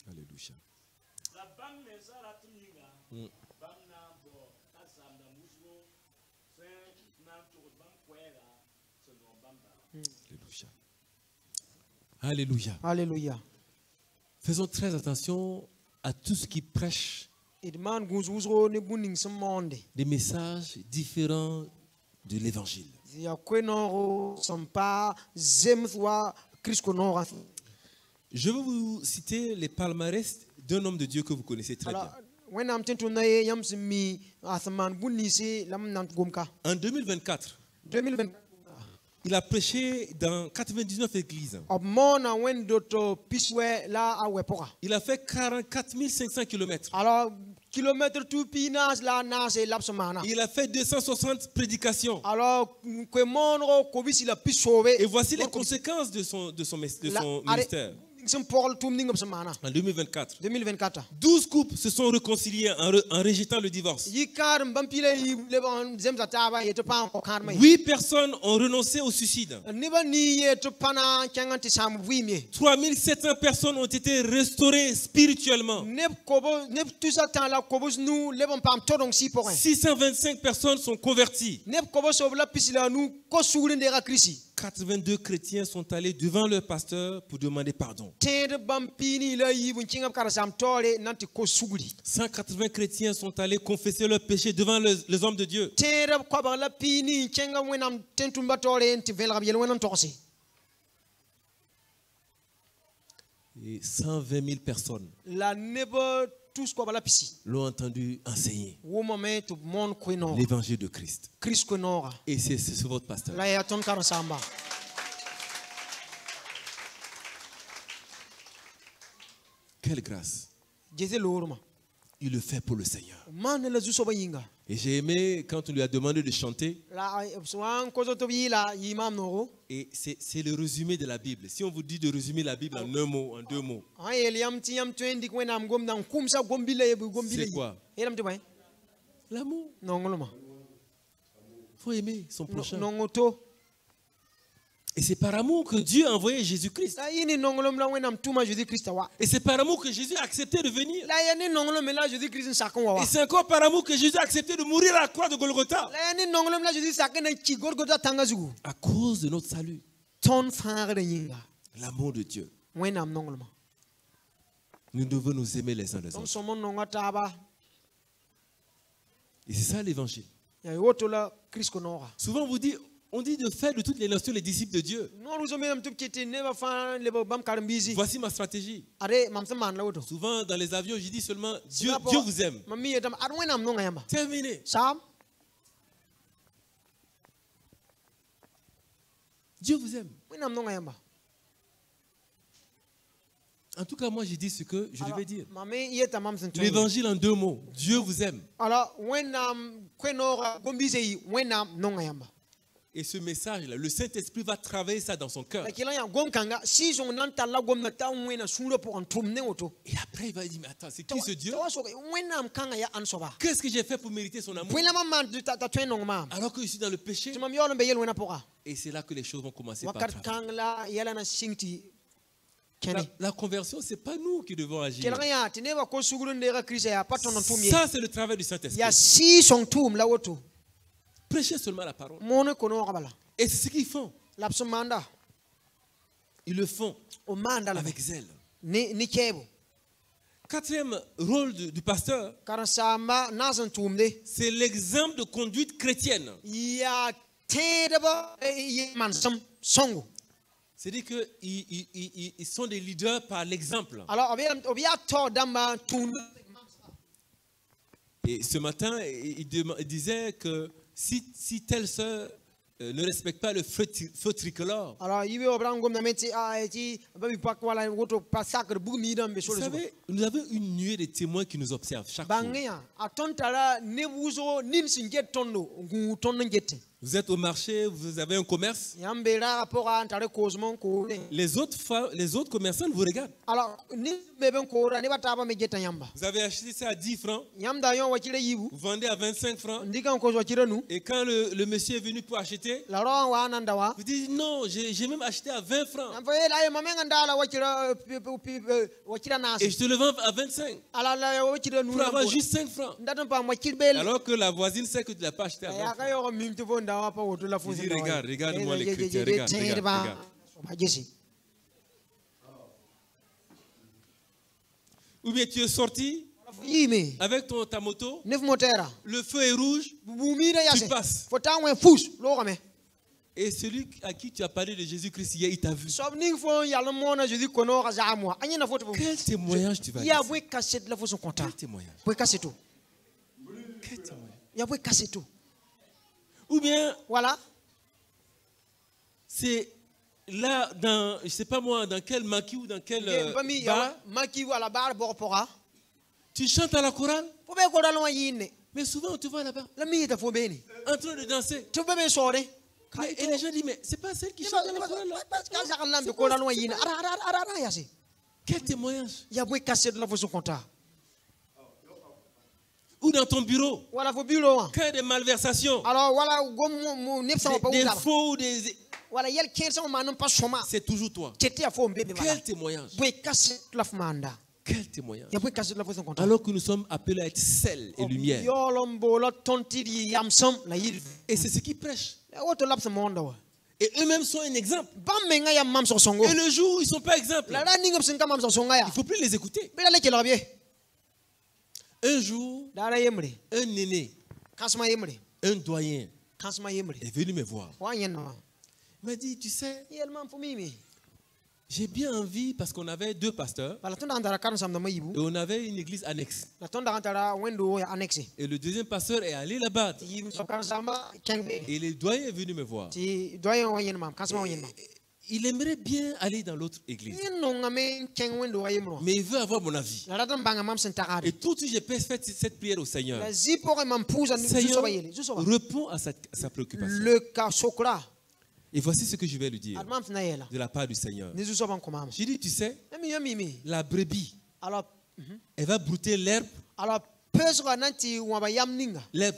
Alléluia. Alléluia. Alléluia. Faisons très attention à tout ce qui prêche des messages différents de l'évangile. Je vais vous citer les palmarès d'un homme de Dieu que vous connaissez très bien. En 2024, il a prêché dans 99 églises. Il a fait 44 500 km. Il a fait 260 prédications. Et voici les conséquences de son ministère. En 2024, 12 couples se sont réconciliés en rejetant le divorce. 8 personnes ont renoncé au suicide. 3700 personnes ont été restaurées spirituellement. 625 personnes sont converties. 82 chrétiens sont allés devant leur pasteur pour demander pardon. 180 chrétiens sont allés confesser leurs péchés devant les hommes de Dieu. Et 120 000 personnes l'ont entendu enseigner l'évangile de Christ. Et c'est votre pasteur. Quelle grâce. Il le fait pour le Seigneur. Et j'ai aimé quand on lui a demandé de chanter. Et c'est le résumé de la Bible. Si on vous dit de résumer la Bible en un mot, en 2 mots, c'est quoi? L'amour. Il faut aimer son prochain. Et c'est par amour que Dieu a envoyé Jésus-Christ. Et c'est par amour que Jésus a accepté de venir. Et c'est encore par amour que Jésus a accepté de mourir à la croix de Golgotha. À cause de notre salut. L'amour de Dieu. Nous devons nous aimer les uns les autres. Et c'est ça l'évangile. Souvent on dit de faire de toutes les nations les disciples de Dieu. Voici ma stratégie. Souvent dans les avions, je dis seulement Dieu vous aime. Terminé. Dieu vous aime. En tout cas, moi, j'ai dit ce que je devais dire. L'évangile en 2 mots. Dieu vous aime. Et ce message-là, le Saint-Esprit va travailler ça dans son cœur. Et après, il va dire, mais attends, c'est qui ce Dieu? Qu'est-ce que j'ai fait pour mériter son amour? Alors que je suis dans le péché. Et c'est là que les choses vont commencer par travailler. La conversion, ce n'est pas nous qui devons agir. Ça, c'est le travail du Saint-Esprit. Prêchez seulement la parole. Et c'est ce qu'ils font. Ils le font avec zèle. 4e rôle du pasteur, c'est l'exemple de conduite chrétienne. C'est-à-dire qu'ils sont des leaders par l'exemple. Et ce matin, il disait que si telle sœur ne respecte pas le feu tricolore, vous savez, nous avons une nuée de témoins qui nous observent chaque jour. Vous êtes au marché, vous avez un commerce. Les autres commerçants vous regardent. Vous avez acheté ça à 10 francs. Vous vendez à 25 francs. Et quand le monsieur est venu pour acheter, vous dites non, j'ai même acheté à 20 francs. Et je te le vends à 25. Pour avoir juste 5 francs. Alors que la voisine sait que tu ne l'as pas acheté à 20 francs. Il dit, regarde-moi les chrétiens, regarde. Ou bien tu es sorti avec ta moto, le feu est rouge, tu passes. Et celui à qui tu as parlé de Jésus-Christ hier, il t'a vu. Quel témoignage tu vas dire? Quel témoignage? Ou bien, voilà, c'est là, dans, je ne sais pas moi, dans quel maquis ou dans quel bar, tu chantes à la chorale, mais souvent on te voit là-bas, en train de danser. Et les gens disent, mais c'est pas celle qui chante à la chorale là. Quel témoignage? Ou dans ton bureau, quand il y a des malversations, des faux ou des... c'est toujours toi. Quel témoignage? Quel témoignage? Alors que nous sommes appelés à être sel et lumière. Et c'est ce qu'ils prêchent. Et eux-mêmes sont un exemple. Et le jour où ils ne sont pas exemples, il ne faut plus les écouter. Un jour, un aîné, un doyen est venu me voir. Il m'a dit, tu sais, j'ai bien envie, parce qu'on avait 2 pasteurs, et on avait une église annexe. Et le deuxième pasteur est allé là-bas. Et le doyen est venu me voir. Il aimerait bien aller dans l'autre église. Mais il veut avoir mon avis. Et tout de suite, j'ai fait cette prière au Seigneur. Seigneur, réponds à sa préoccupation. Et voici ce que je vais lui dire de la part du Seigneur. J'ai dit, tu sais, la brebis, elle va brouter l'herbe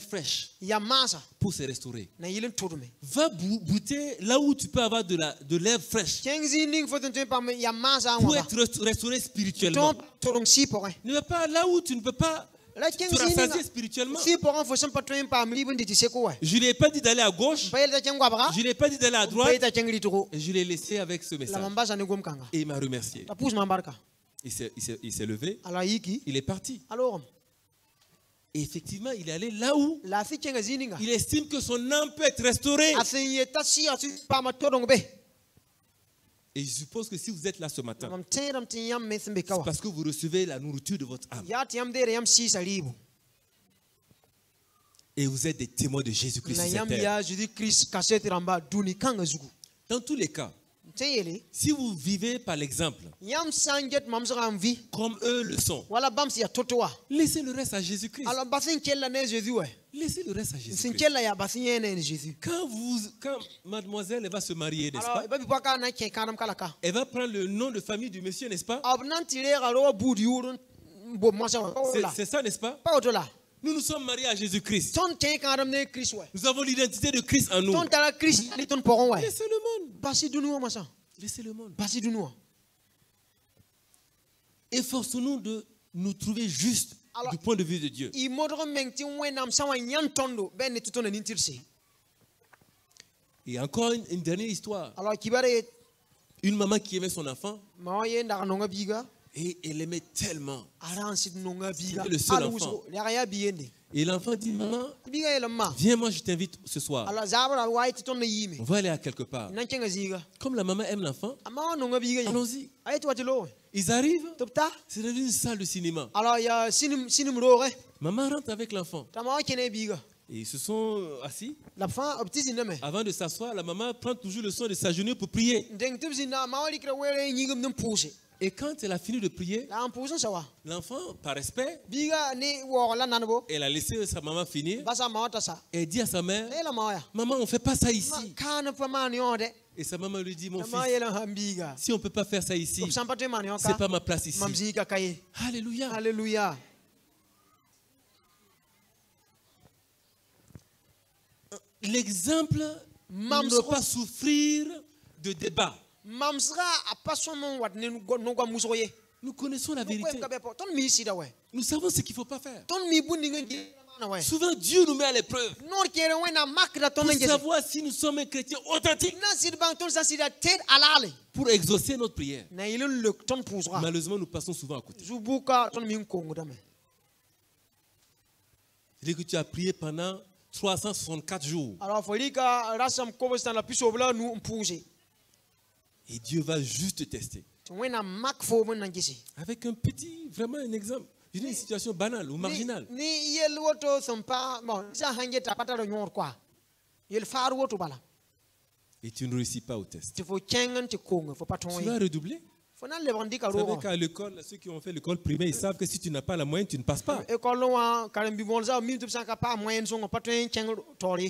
fraîche pour se restaurer. Va brouter là où tu peux avoir de l'herbe fraîche pour être restauré spirituellement. Ne va pas là où tu ne peux pas te rassasier spirituellement. Je ne lui ai pas dit d'aller à gauche, je ne lui ai pas dit d'aller à droite, et je l'ai laissé avec ce message. Et il m'a remercié. Il s'est levé, il est parti. Et effectivement, il est allé là où il estime que son âme peut être restaurée. Et je suppose que si vous êtes là ce matin, c'est parce que vous recevez la nourriture de votre âme. Et vous êtes des témoins de Jésus-Christ sur cette terre. Dans tous les cas, Si vous vivez par l'exemple, comme eux le sont, laissez le reste à Jésus-Christ. Laissez le reste à Jésus-Christ. Quand mademoiselle va se marier, n'est-ce pas? Elle va prendre le nom de famille du monsieur, n'est-ce pas? C'est ça, n'est-ce pas? Nous nous sommes mariés à Jésus-Christ. Nous avons l'identité de Christ en nous. Laissez le monde. Laissez le monde. Efforçons-nous de nous trouver juste du point de vue de Dieu. Et encore une dernière histoire. Une maman qui aimait son enfant. Et elle aimait tellement. C'était le seul enfant. Et l'enfant dit, maman, viens, moi je t'invite ce soir. On va aller à quelque part. Comme la maman aime l'enfant, allons-y. Ils arrivent, c'est dans une salle de cinéma. Maman rentre avec l'enfant. Et ils se sont assis. Avant de s'asseoir, la maman prend toujours le son de sa genou pour prier. Et quand elle a fini de prier, l'enfant, par respect, elle a laissé sa maman finir. Elle dit à sa mère, maman, on ne fait pas ça ici. Et sa maman lui dit, mon fils, si on ne peut pas faire ça ici, ce n'est pas ma place ici. Alléluia. Alléluia. L'exemple ne doit pas souffrir de débat. Nous connaissons la vérité. Nous savons ce qu'il ne faut pas faire. Souvent, Dieu nous met à l'épreuve pour savoir si nous sommes un chrétien authentique, pour exaucer notre prière. Malheureusement, nous passons souvent à côté. C'est-à-dire que tu as prié pendant 364 jours. Et Dieu va juste te tester. Avec un petit, vraiment un exemple, une situation banale ou marginale. Et tu ne réussis pas au test. Tu vas redoubler. Vous savez qu'à l'école, ceux qui ont fait l'école primaire, ils savent que si tu n'as pas la moyenne, tu ne passes pas.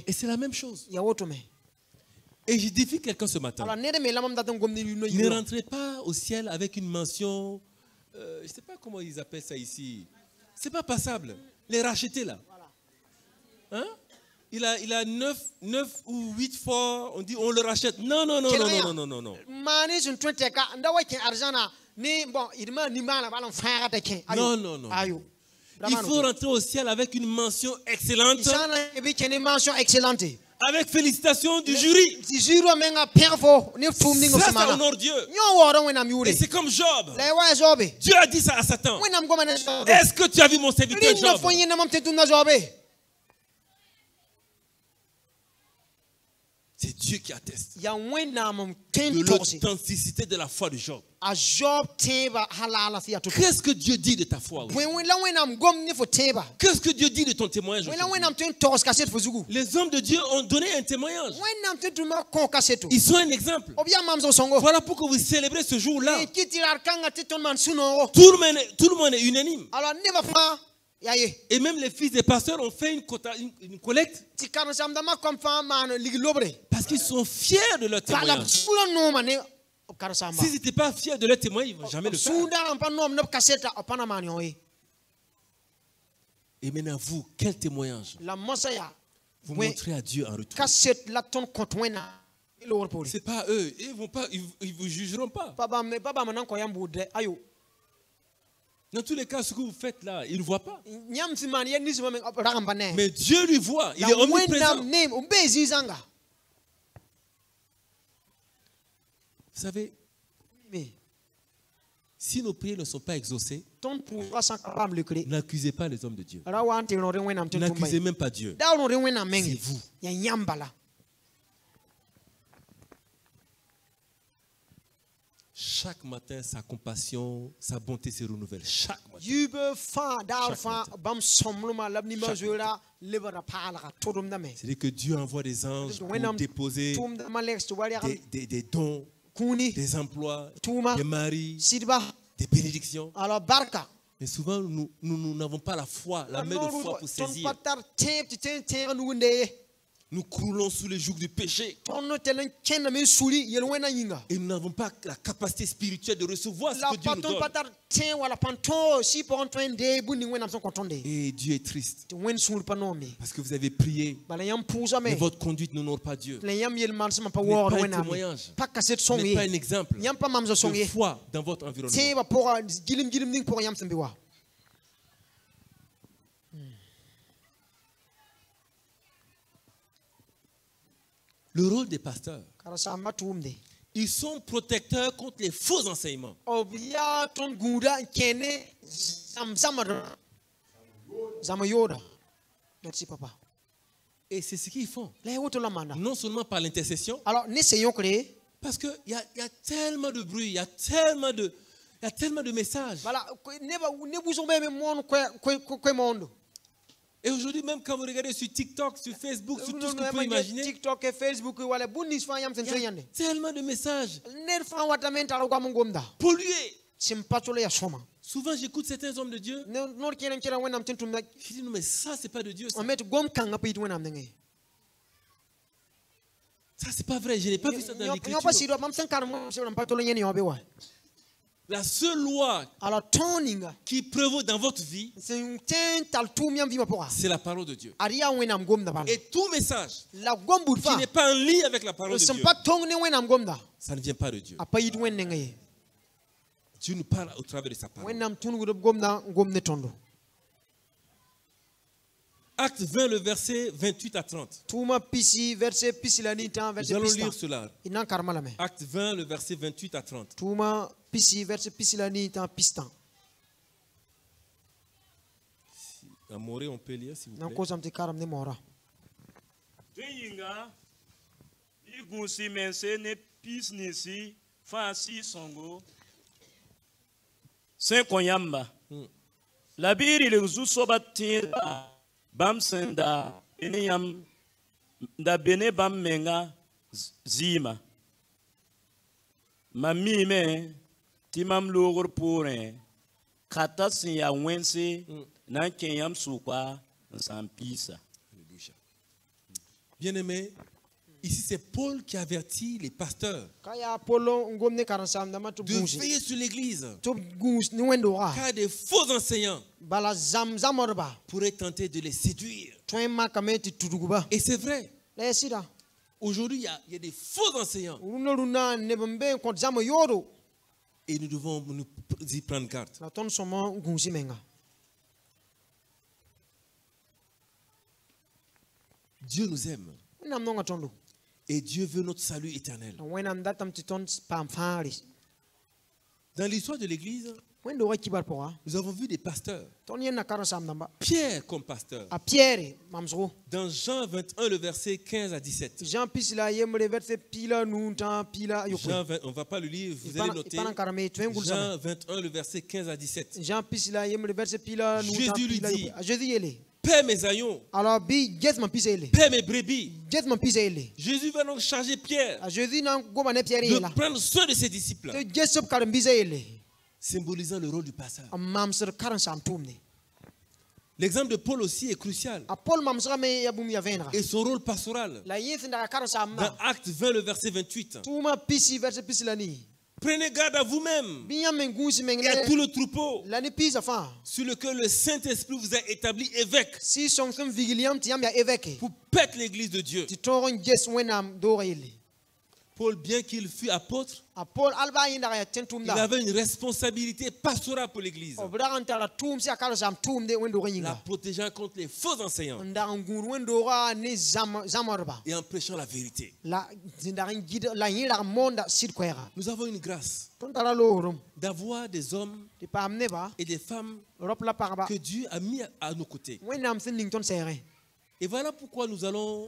Et c'est la même chose. Et je défie quelqu'un ce matin. Ne rentrez pas au ciel avec une mention, je ne sais pas comment ils appellent ça ici. Ce n'est pas passable. Les racheter là. Hein? Il a 9 ou 8 fois, on dit on le rachète. Non. Non. Il faut rentrer au ciel avec une mention excellente. Avec félicitations du jury. Ça honore Dieu. Et c'est comme Job. Dieu a dit ça à Satan. Est-ce que tu as vu mon serviteur Job? C'est Dieu qui atteste de l'authenticité de la foi de Job. Qu'est-ce que Dieu dit de ta foi aujourd'hui? Qu'est-ce que Dieu dit de ton témoignage aujourd'hui? Les hommes de Dieu ont donné un témoignage. Ils sont un exemple. Voilà pourquoi vous célébrez ce jour-là. Tout le monde est unanime. Et même les fils des pasteurs ont fait une collecte parce qu'ils sont fiers de leur témoignage. S'ils n'étaient pas fiers de leur témoignage, ils ne vont jamais le faire. Et maintenant, vous, quel témoignage vous montrez à Dieu en retour? C'est pas eux, ils vous jugeront pas. Dans tous les cas, ce que vous faites là, il ne voit pas. Mais Dieu lui voit, il est omniprésent. Vous savez, si nos prières ne sont pas exaucées, n'accusez pas les hommes de Dieu. N'accusez même pas Dieu. C'est vous. Chaque matin, sa compassion, sa bonté se renouvelle. Chaque matin. C'est-à-dire que Dieu envoie des anges pour déposer des dons des emplois, des maris, des bénédictions. Mais souvent, nous n'avons pas la foi, la main de foi pour saisir. Nous croulons sous les jougs du péché. Et nous n'avons pas la capacité spirituelle de recevoir ce que Dieu nous donne. Et Dieu est triste. Parce que vous avez prié. Mais votre conduite n'honore pas Dieu. Vous n'êtes pas un témoignage. Vous n'êtes pas un exemple de foi dans votre environnement. Le rôle des pasteurs. Ils sont protecteurs contre les faux enseignements. Merci papa. Et c'est ce qu'ils font. Non seulement par l'intercession. Parce qu'il y a tellement de bruit, il y a tellement de messages. Et aujourd'hui, même quand vous regardez sur TikTok, sur Facebook, sur tout ce que vous pouvez imaginer, il y a tellement de messages pollués. Souvent, j'écoute certains hommes de Dieu. Je dis, non, mais ça, c'est pas de Dieu. Ça, c'est pas vrai. Je n'ai pas vu ça dans l'Écriture. La seule loi qui prévaut dans votre vie, c'est la parole de Dieu. Et tout message qui n'est pas en lien avec la parole de Dieu, ça ne vient pas de Dieu. Dieu nous parle au travers de sa parole. Acte 20, le verset 28 à 30. Nous allons lire cela. Acte 20, le verset 28 à 30. Amoré, on peut lire, s'il vous plaît. Bam senda eneyam da bene bam menga zima mamime timam logor pore kata sin ya wense na kenyam sukwa sampisa. Bien-aimé, ici c'est Paul qui avertit les pasteurs de veiller sur l'église, car des faux enseignants pourraient tenter de les séduire. Et c'est vrai. Aujourd'hui, il y a des faux enseignants. Et nous devons nous y prendre garde. Dieu nous aime. Et Dieu veut notre salut éternel. Dans l'histoire de l'Église, nous avons vu des pasteurs. Pierre comme pasteur. Dans Jean 21, le verset 15 à 17. Jean 20, on ne va pas le lire, vous allez noter. Jean 21, le verset 15 à 17. Jésus lui dit, paie mes agneaux, paie mes brebis. Jésus va donc charger Pierre de prendre soin de ses disciples, symbolisant le rôle du pasteur. L'exemple de Paul aussi est crucial. Et son rôle pastoral. Dans Acte 20, le verset 28. Prenez garde à vous-même et à tout le troupeau sur lequel le Saint-Esprit vous a établi évêque pour paître l'église de Dieu. Paul, bien qu'il fût apôtre, il avait une responsabilité pastorale pour l'église, la protégeant contre les faux enseignants et en prêchant la vérité. Nous avons une grâce d'avoir des hommes et des femmes que Dieu a mis à nos côtés. Et voilà pourquoi nous allons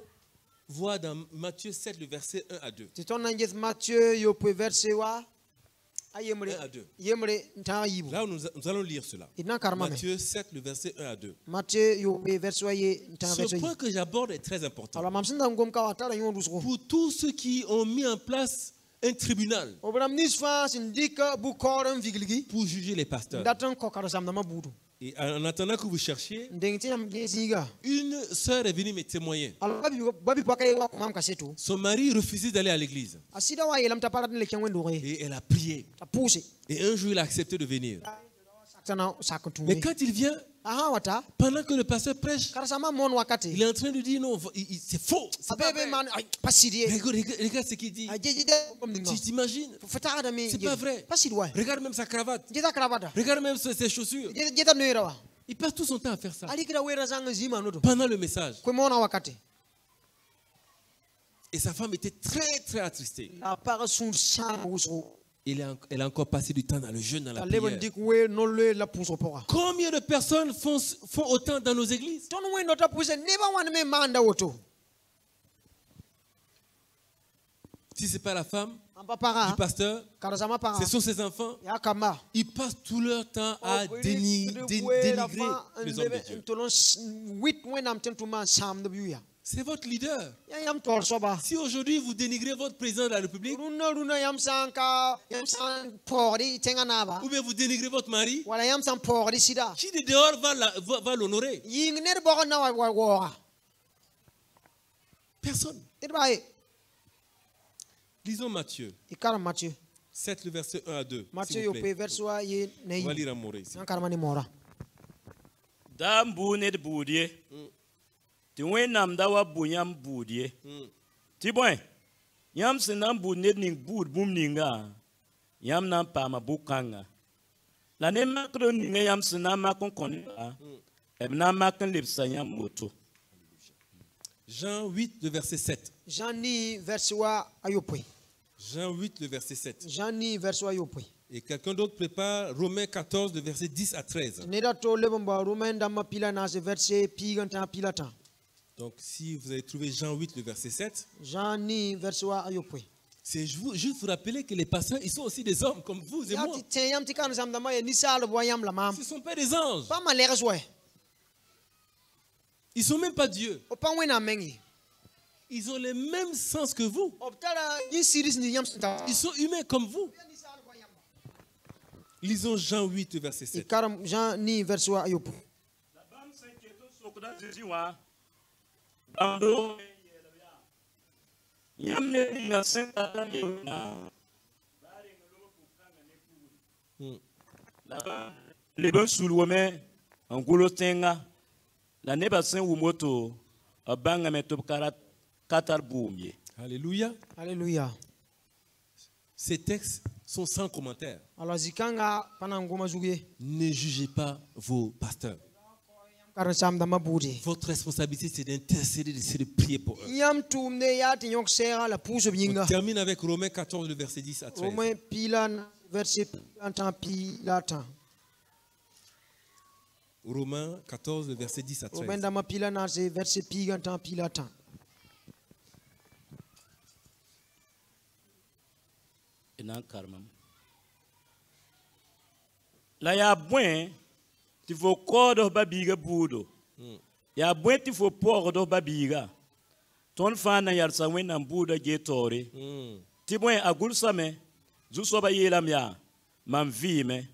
voir dans Matthieu 7, le verset 1 à 2. 1 à 2. Là, nous allons lire cela. Matthieu 7, le verset 1 à 2. Ce point que j'aborde est très important. Pour tous ceux qui ont mis en place un tribunal pour juger les pasteurs. Et en attendant que vous cherchiez, une sœur est venue me témoigner. Son mari refusait d'aller à l'église. Et elle a prié. Et un jour, il a accepté de venir. Mais quand il vient, pendant que le pasteur prêche, il est en train de dire non, c'est faux. Regarde ce qu'il dit. Tu t'imagines? C'est pas vrai. Regarde même sa cravate. Regarde même ses chaussures. Il passe tout son temps à faire ça pendant le message. Et sa femme était très très attristée. Elle a encore passé du temps dans le jeûne, dans la prière. Combien de personnes font autant dans nos églises? Si ce n'est pas la femme du pasteur, ce sont ses enfants. Ils passent tout leur temps à dénigrer les hommes de Dieu. C'est votre leader. Si aujourd'hui vous dénigrez votre président de la République, ou bien vous dénigrez votre mari, qui de dehors va l'honorer? Personne. Lisons Matthieu 7, le verset 1 à 2. S'il vous plaît. On va lire en Maurice. Ti wenam da wa bunyam budie. Ti boy. Yam senam budnet ning bud bum ninga. Yam nam pa ma bukanga. La ne makro ninga yam senam makon konga. Ebna makon lipsa yam moto. Jean 8, le verset 7. Jean 8, le verset 7. Et quelqu'un d'autre prépare Romains 14, le verset 10 à 13. Donc, si vous avez trouvé Jean 8, le verset 7, c'est juste vous rappeler que les pasteurs, ils sont aussi des hommes comme vous et moi. Ce ne sont pas des anges. Ils ne sont même pas Dieu. Ils ont les mêmes sens que vous. Ils sont humains comme vous. Lisons Jean 8, le verset 7. Alléluia. Alléluia. Ces textes sont sans commentaire. Ne jugez pas vos pasteurs. Votre responsabilité, c'est d'intercéder, c'est de prier pour eux. On termine avec Romains 14, le verset 10 à 13. Romains 14, le verset 10 à 13. La ya buen ti fo kodo babiga budo ya buen ti fo pordo babiga ton fana yar sa wena buda getori ti buen agulsame zu soba yelam ya mam vime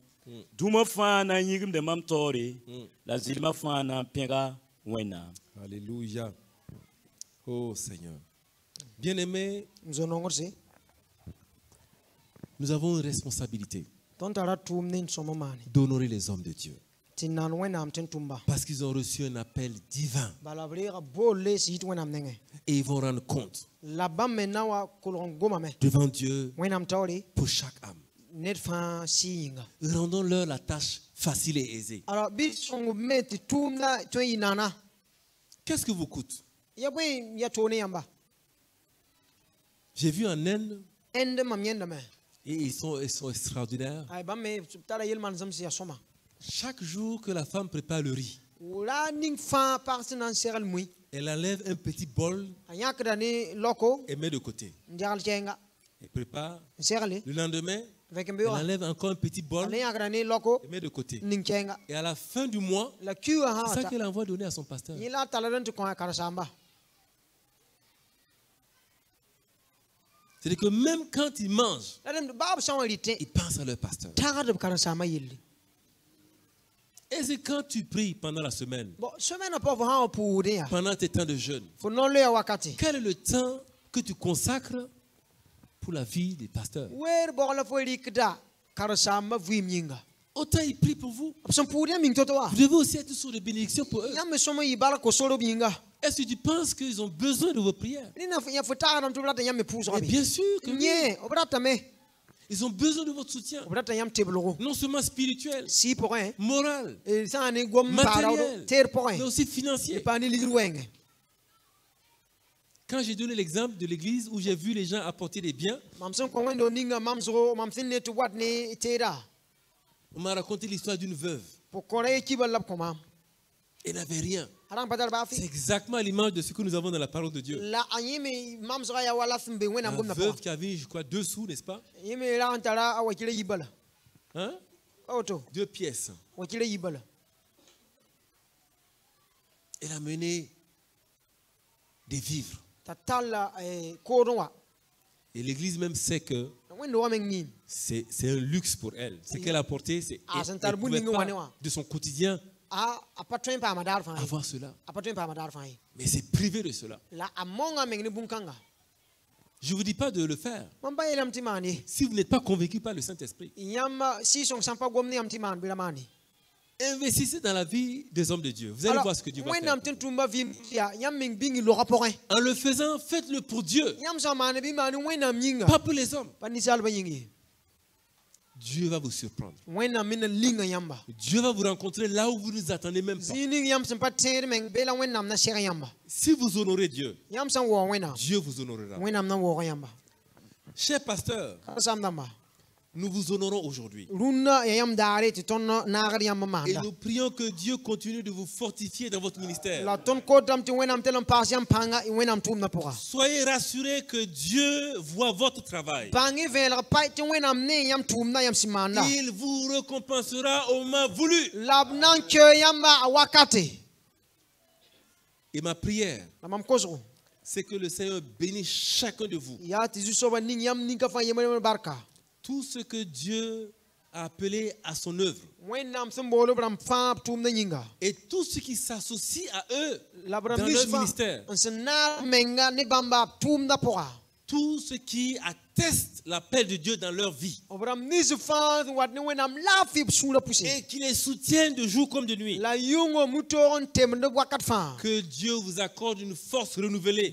duma fana yigim de mam tori la zilma fana pega wena. Alléluia. Oh Seigneur. Bien-aimés, nous avons une responsabilité d'honorer les hommes de Dieu. Parce qu'ils ont reçu un appel divin. Et ils vont rendre compte devant Dieu pour chaque âme. Rendons-leur la tâche facile et aisée. Qu'est-ce que vous coûte? J'ai vu en Inde. Et ils sont extraordinaires. Chaque jour que la femme prépare le riz, elle enlève un petit bol et met de côté. Elle prépare. Le lendemain, elle enlève encore un petit bol et met de côté. Et à la fin du mois, c'est ça qu'elle envoie donner à son pasteur. C'est que même quand ils mangent, ils pensent à leur pasteur. Et c'est quand tu pries pendant la semaine, pendant tes temps de jeûne, quel est le temps que tu consacres pour la vie des pasteurs? Autant ils prient pour vous. Vous devez aussi être sur des bénédictions pour eux. Est-ce que tu penses qu'ils ont besoin de vos prières? Et bien sûr que oui. Ils ont besoin de votre soutien. Non seulement spirituel, moral, matériel, mais aussi financier. Quand j'ai donné l'exemple de l'église où j'ai vu les gens apporter des biens, on m'a raconté l'histoire d'une veuve. Elle n'avait rien. C'est exactement l'image de ce que nous avons dans la parole de Dieu. La veuve qui avait, je crois, 2 sous, n'est-ce pas? Hein? 2 pièces. Elle a mené des vivres. Et l'église même sait que c'est un luxe pour elle. Ce qu'elle a apporté, c'est elle ne pouvait pas de son quotidien avoir cela. Mais c'est privé de cela. Je ne vous dis pas de le faire si vous n'êtes pas convaincu par le Saint-Esprit. Investissez dans la vie des hommes de Dieu. Vous allez voir ce que Dieu va faire. En le faisant, faites-le pour Dieu, pas pour les hommes. Dieu va vous surprendre. Dieu va vous rencontrer là où vous ne vous attendez même pas. Si vous honorez Dieu, Dieu vous honorera. Chers pasteurs, nous vous honorons aujourd'hui. Et nous prions que Dieu continue de vous fortifier dans votre ministère. Soyez rassurés que Dieu voit votre travail. Il vous récompensera au moment voulu. Et ma prière, c'est que le Seigneur bénisse chacun de vous. Tout ce que Dieu a appelé à son œuvre et tout ce qui s'associe à eux dans leur ministère, tout ce qui atteste l'appel de Dieu dans leur vie et qui les soutiennent de jour comme de nuit, que Dieu vous accorde une force renouvelée et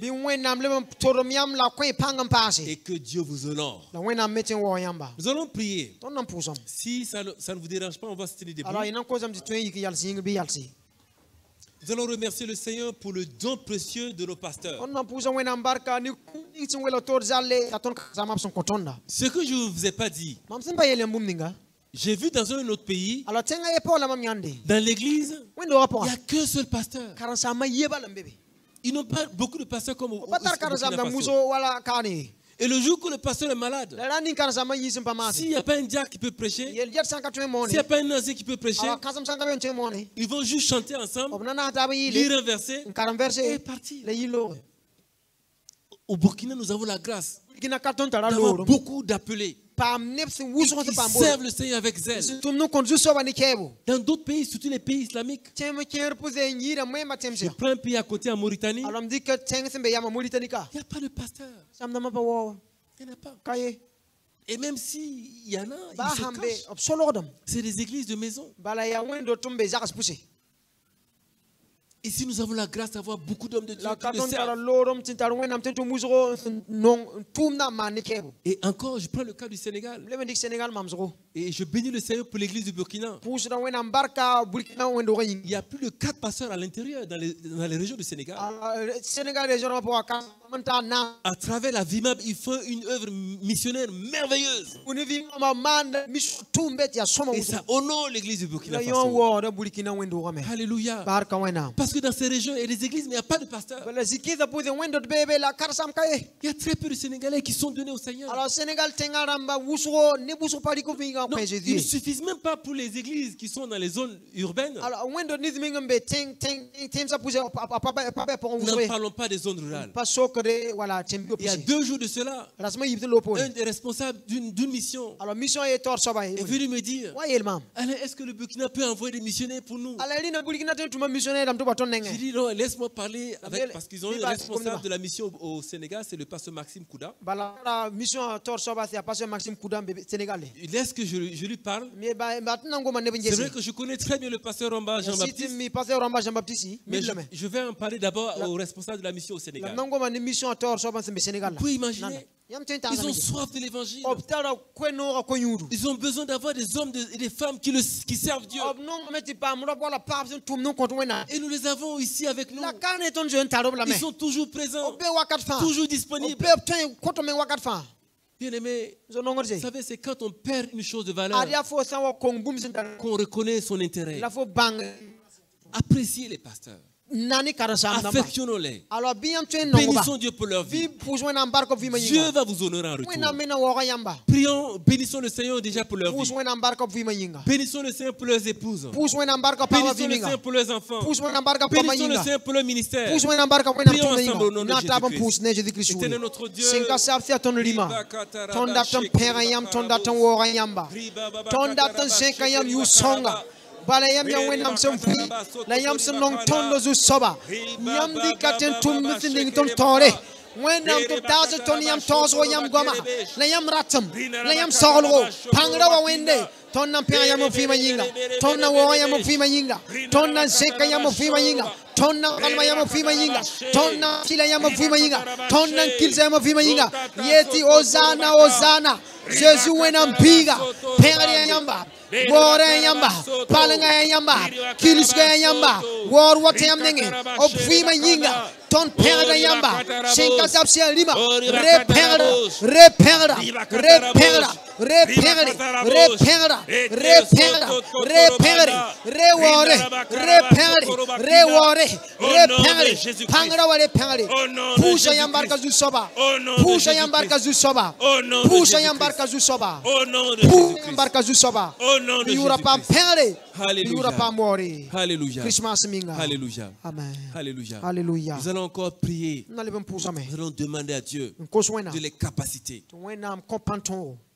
que Dieu vous honore. Nous allons prier. Si ça ne vous dérange pas, on va se tenir debout. Nous allons remercier le Seigneur pour le don précieux de nos pasteurs. Ce que je ne vous ai pas dit, j'ai vu dans un autre pays, dans l'église, il n'y a qu'un seul pasteur. Ils n'ont pas beaucoup de pasteurs comme au Burkina Faso. Et le jour que le pasteur est malade, s'il n'y a pas un diacre qui peut prêcher, s'il n'y a pas un ancien qui peut prêcher, ils vont juste chanter ensemble, lire un verset et partir. Au Burkina, nous avons la grâce d'avoir beaucoup d'appelés qui servent le Seigneur avec zèle. Dans d'autres pays, surtout les pays islamiques, je prends un pays à côté en Mauritanie, il n'y a pas de pasteur. Il n'y en a pas. Et même s'il y en a, ils se cachent. C'est des églises de maison. Ici, nous avons la grâce d'avoir beaucoup d'hommes de Dieu qui le servent. Et encore, je prends le cas du Sénégal. Et je bénis le Seigneur pour l'église du Burkina. Il y a plus de 4 pasteurs à l'intérieur dans les régions du Sénégal. À travers la VIMAB, ils font une œuvre missionnaire merveilleuse. Et ça honore l'église du Burkina Faso. Alléluia. Parce que dans ces régions, il y a des églises, mais il n'y a pas de pasteur. Il y a très peu de Sénégalais qui sont donnés au Seigneur. il ne suffit même pas pour les églises qui sont dans les zones urbaines. N'en parlons pas des zones rurales. Il y a 2 jours de cela, un des responsables d'une mission est venu me dire, est-ce que le Burkina peut envoyer des missionnaires pour nous? J'ai dit non, laisse-moi parler avec, parce qu'ils ont un responsable de la mission au Sénégal, c'est le pasteur Maxime Kouda. Laisse que je lui parle. C'est vrai que je connais très bien le pasteur Ramba Jean-Baptiste. Mais je vais en parler d'abord au responsable de la mission au Sénégal. Vous pouvez imaginer, ils ont soif de l'évangile. Ils ont besoin d'avoir des hommes et des femmes qui servent Dieu. Et nous les avons ici avec nous. Ils sont toujours présents, toujours disponibles. Bien aimé, vous savez, c'est quand on perd une chose de valeur qu'on reconnaît son intérêt. Appréciez les pasteurs. Affectionnons-les. Bénissons Dieu pour leur vie. Dieu va vous honorer en retour. Prions, bénissons le Seigneur déjà pour leur vie. Bénissons le Seigneur pour leurs épouses. Bénissons le Seigneur pour leurs enfants. Bénissons le Seigneur pour leur ministère. Prions ensemble au nom de Jésus-Christ. Éternel notre Dieu. Balayam yang wenam semfui, layam senong tondo zu soba, yam di katen tum mithinding ton tore, wenam to tazo ton yam tozo yam goma, layam ratam, layam solo, pangrawa wende, ton nam pia yam fima yinga, ton na wa yam fima yinga, ton na seka yam fima yinga, ton na kalma yam fima yinga, ton na kila yam fima yinga, ton na kilsa yam fima yinga, yeti ozana ozana, Jésus wenam biga, pengari yamba. Wore yamba, palanga yamba, kiliska yamba, war what yam nenge, opfima yinga, ton perda yamba, shenka sapsia lima, reperda, pangra wale pengari, pusha yambarka zu soba, pusha yambarka zu soba, pusha yambarka zu soba, pusha yambarka zu soba. Alléluia. Alléluia. Alléluia. Amen. Alléluia. Alléluia. Nous allons encore prier. Nous allons demander à Dieu de les capacités.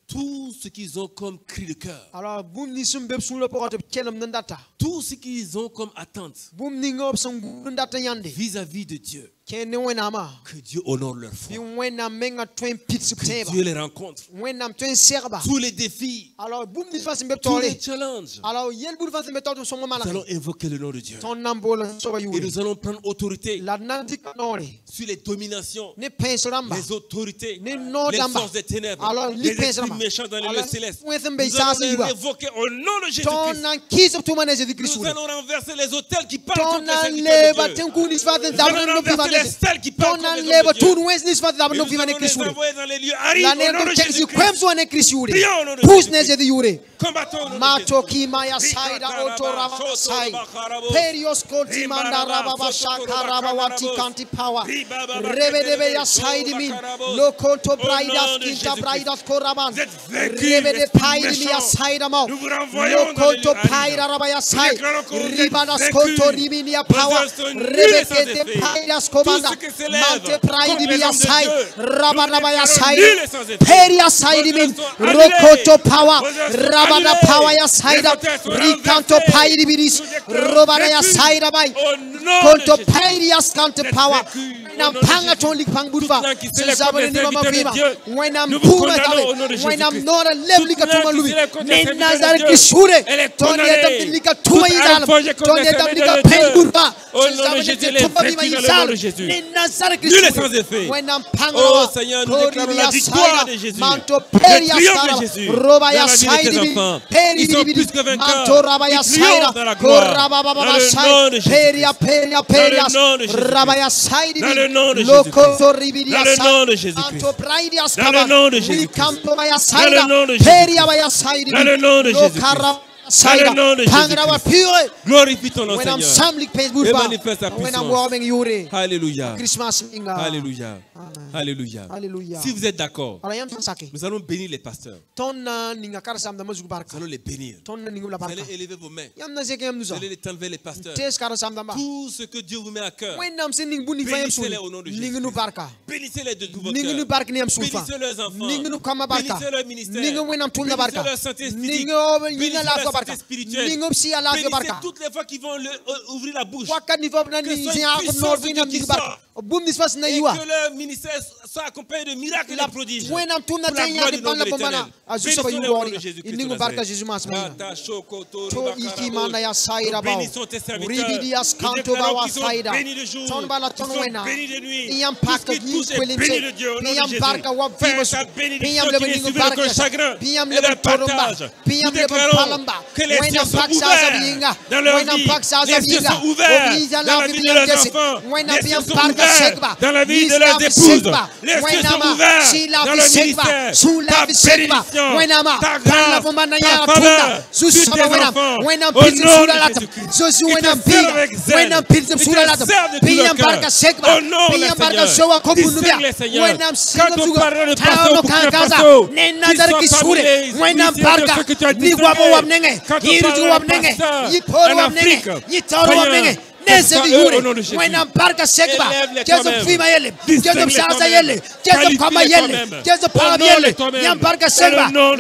Tout ce qu'ils ont comme cri de cœur. Tout ce qu'ils ont comme attente vis-à-vis de Dieu. Que Dieu honore leur foi. Que Dieu les rencontre. Tous les défis, tous les challenges, nous allons invoquer le nom de Dieu. Et nous allons prendre autorité sur les dominations, les autorités, les forces des ténèbres, les esprits méchants dans les lieux célestes. Nous allons les invoquer au nom de Jésus-Christ. Nous allons renverser les autels qui parlent contre les serviteurs de Dieu. Nous allons renverser les stèles qui parlent contre les hommes de Dieu. Et nous allons les envoyer dans les lieux arides au nom de Jésus-Christ. Prions au nom de Jésus-Christ. Combattons au nom de Rabada power ya saida rikanto pairi biris robada ya saida bai konto pairi ya skante power nam panga tolik pangburva zabane ni mama vima wenam puma dale wenam nora levlika tuma lubi ne nazar kishure toni etam lika tuma idal toni etam lika pangburva zabane ni Jésus ne nazar kishure wenam panga Seigneur, nous déclarons la victoire de Jésus. Manto pairi ya saida roba ya saida ils sont plus que vainqueurs. Ils triomphent dans la gloire. Dans le nom de Jésus. Dans le nom de Jésus. Dans le nom de Jésus. Dans le nom de Jésus. Dans le nom de Jésus. Dans le nom de Jésus. Dans le nom de Jésus. Glorifie ton nom, Seigneur. Et manifeste ta puissance. Alléluia. Alléluia. Alléluia. Si vous êtes d'accord, nous allons bénir les pasteurs. Nous allons les bénir. Vous allez élever vos mains. Vous allez les tendre vers les pasteurs. Tout ce que Dieu vous met à cœur, bénissez-les au nom de Jésus. Bénissez-les de tout votre cœur. Bénissez leurs enfants. Bénissez leur ministère. Bénissez leur santé physique. Bénissez leur santé spirituelle. Bénissez toutes les fois qu'ils vont ouvrir la bouche. Que soit une puissance de Dieu qui sort. Et que leur ministère soit accompagné de miracles et de prodiges. Pour la gloire du nom de l'Éternel. Bénissons le nom de Jésus-Christ de Nazareth. Bénissons tes serviteurs. Nous déclarons qu'ils sont bénis de jour. Ils sont bénis de nuit. Tout ce qui touche est béni de Dieu au nom de Jésus. Fais ta bénédiction qui les suivra de ton chagrin et leur partage. Nous déclarons que les cieux sont ouverts dans leur vie. Les cieux sont ouverts dans la vie de leurs enfants. Les cieux sont ouverts dans la vie de leurs épouses. Les cieux sont ouverts dans le ministère. Ta bénédiction, ta grâce, ta faveur sur tes enfants. Au nom de Jésus-Christ. Ils te servent avec zèle. Ils te servent de tout leur cœur. Au nom de Seigneur. Discerne les Seigneurs. Quand on parlera de pasteur au Burkina Faso, qu'ils soient parmi les initiés de ce que tu as dit. Quand on parlera de pasteur en Afrique, Seigneur, au nom de Jésus. Élève-les toi-même. Distingue-les toi-même. Qualifie-les toi-même. Honore-les toi-même.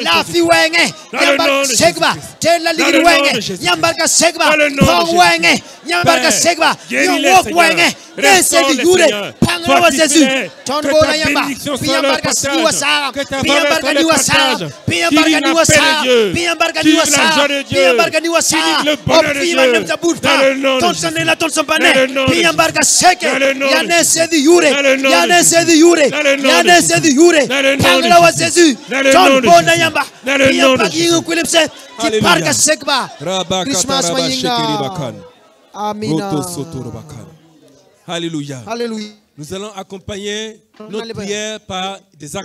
La vie wenge. Yambarka segba. Tella ligri wenge. Yambarka segba. Tong wenge. Yambarka segba. Yongok wenge. Nese di yure. Pangwa Jésus. Tonbora yamba. Yambarka siwa sara. Yambarka niwa sara. Yambarka niwa sara. Yambarka niwa sara. Yambarka niwa sara. Opima nemta burta. Tonsane ton sampane, piambarga seke, yane sedi yure, yane sedi yure, yane sedi yure, pangla wa Jésus, ton bona yamba, piambarga yingu kulimse, ki parga sekba, Christmas mayinga, amina. Alléluia. Nous allons accompagner notre prière par des actes.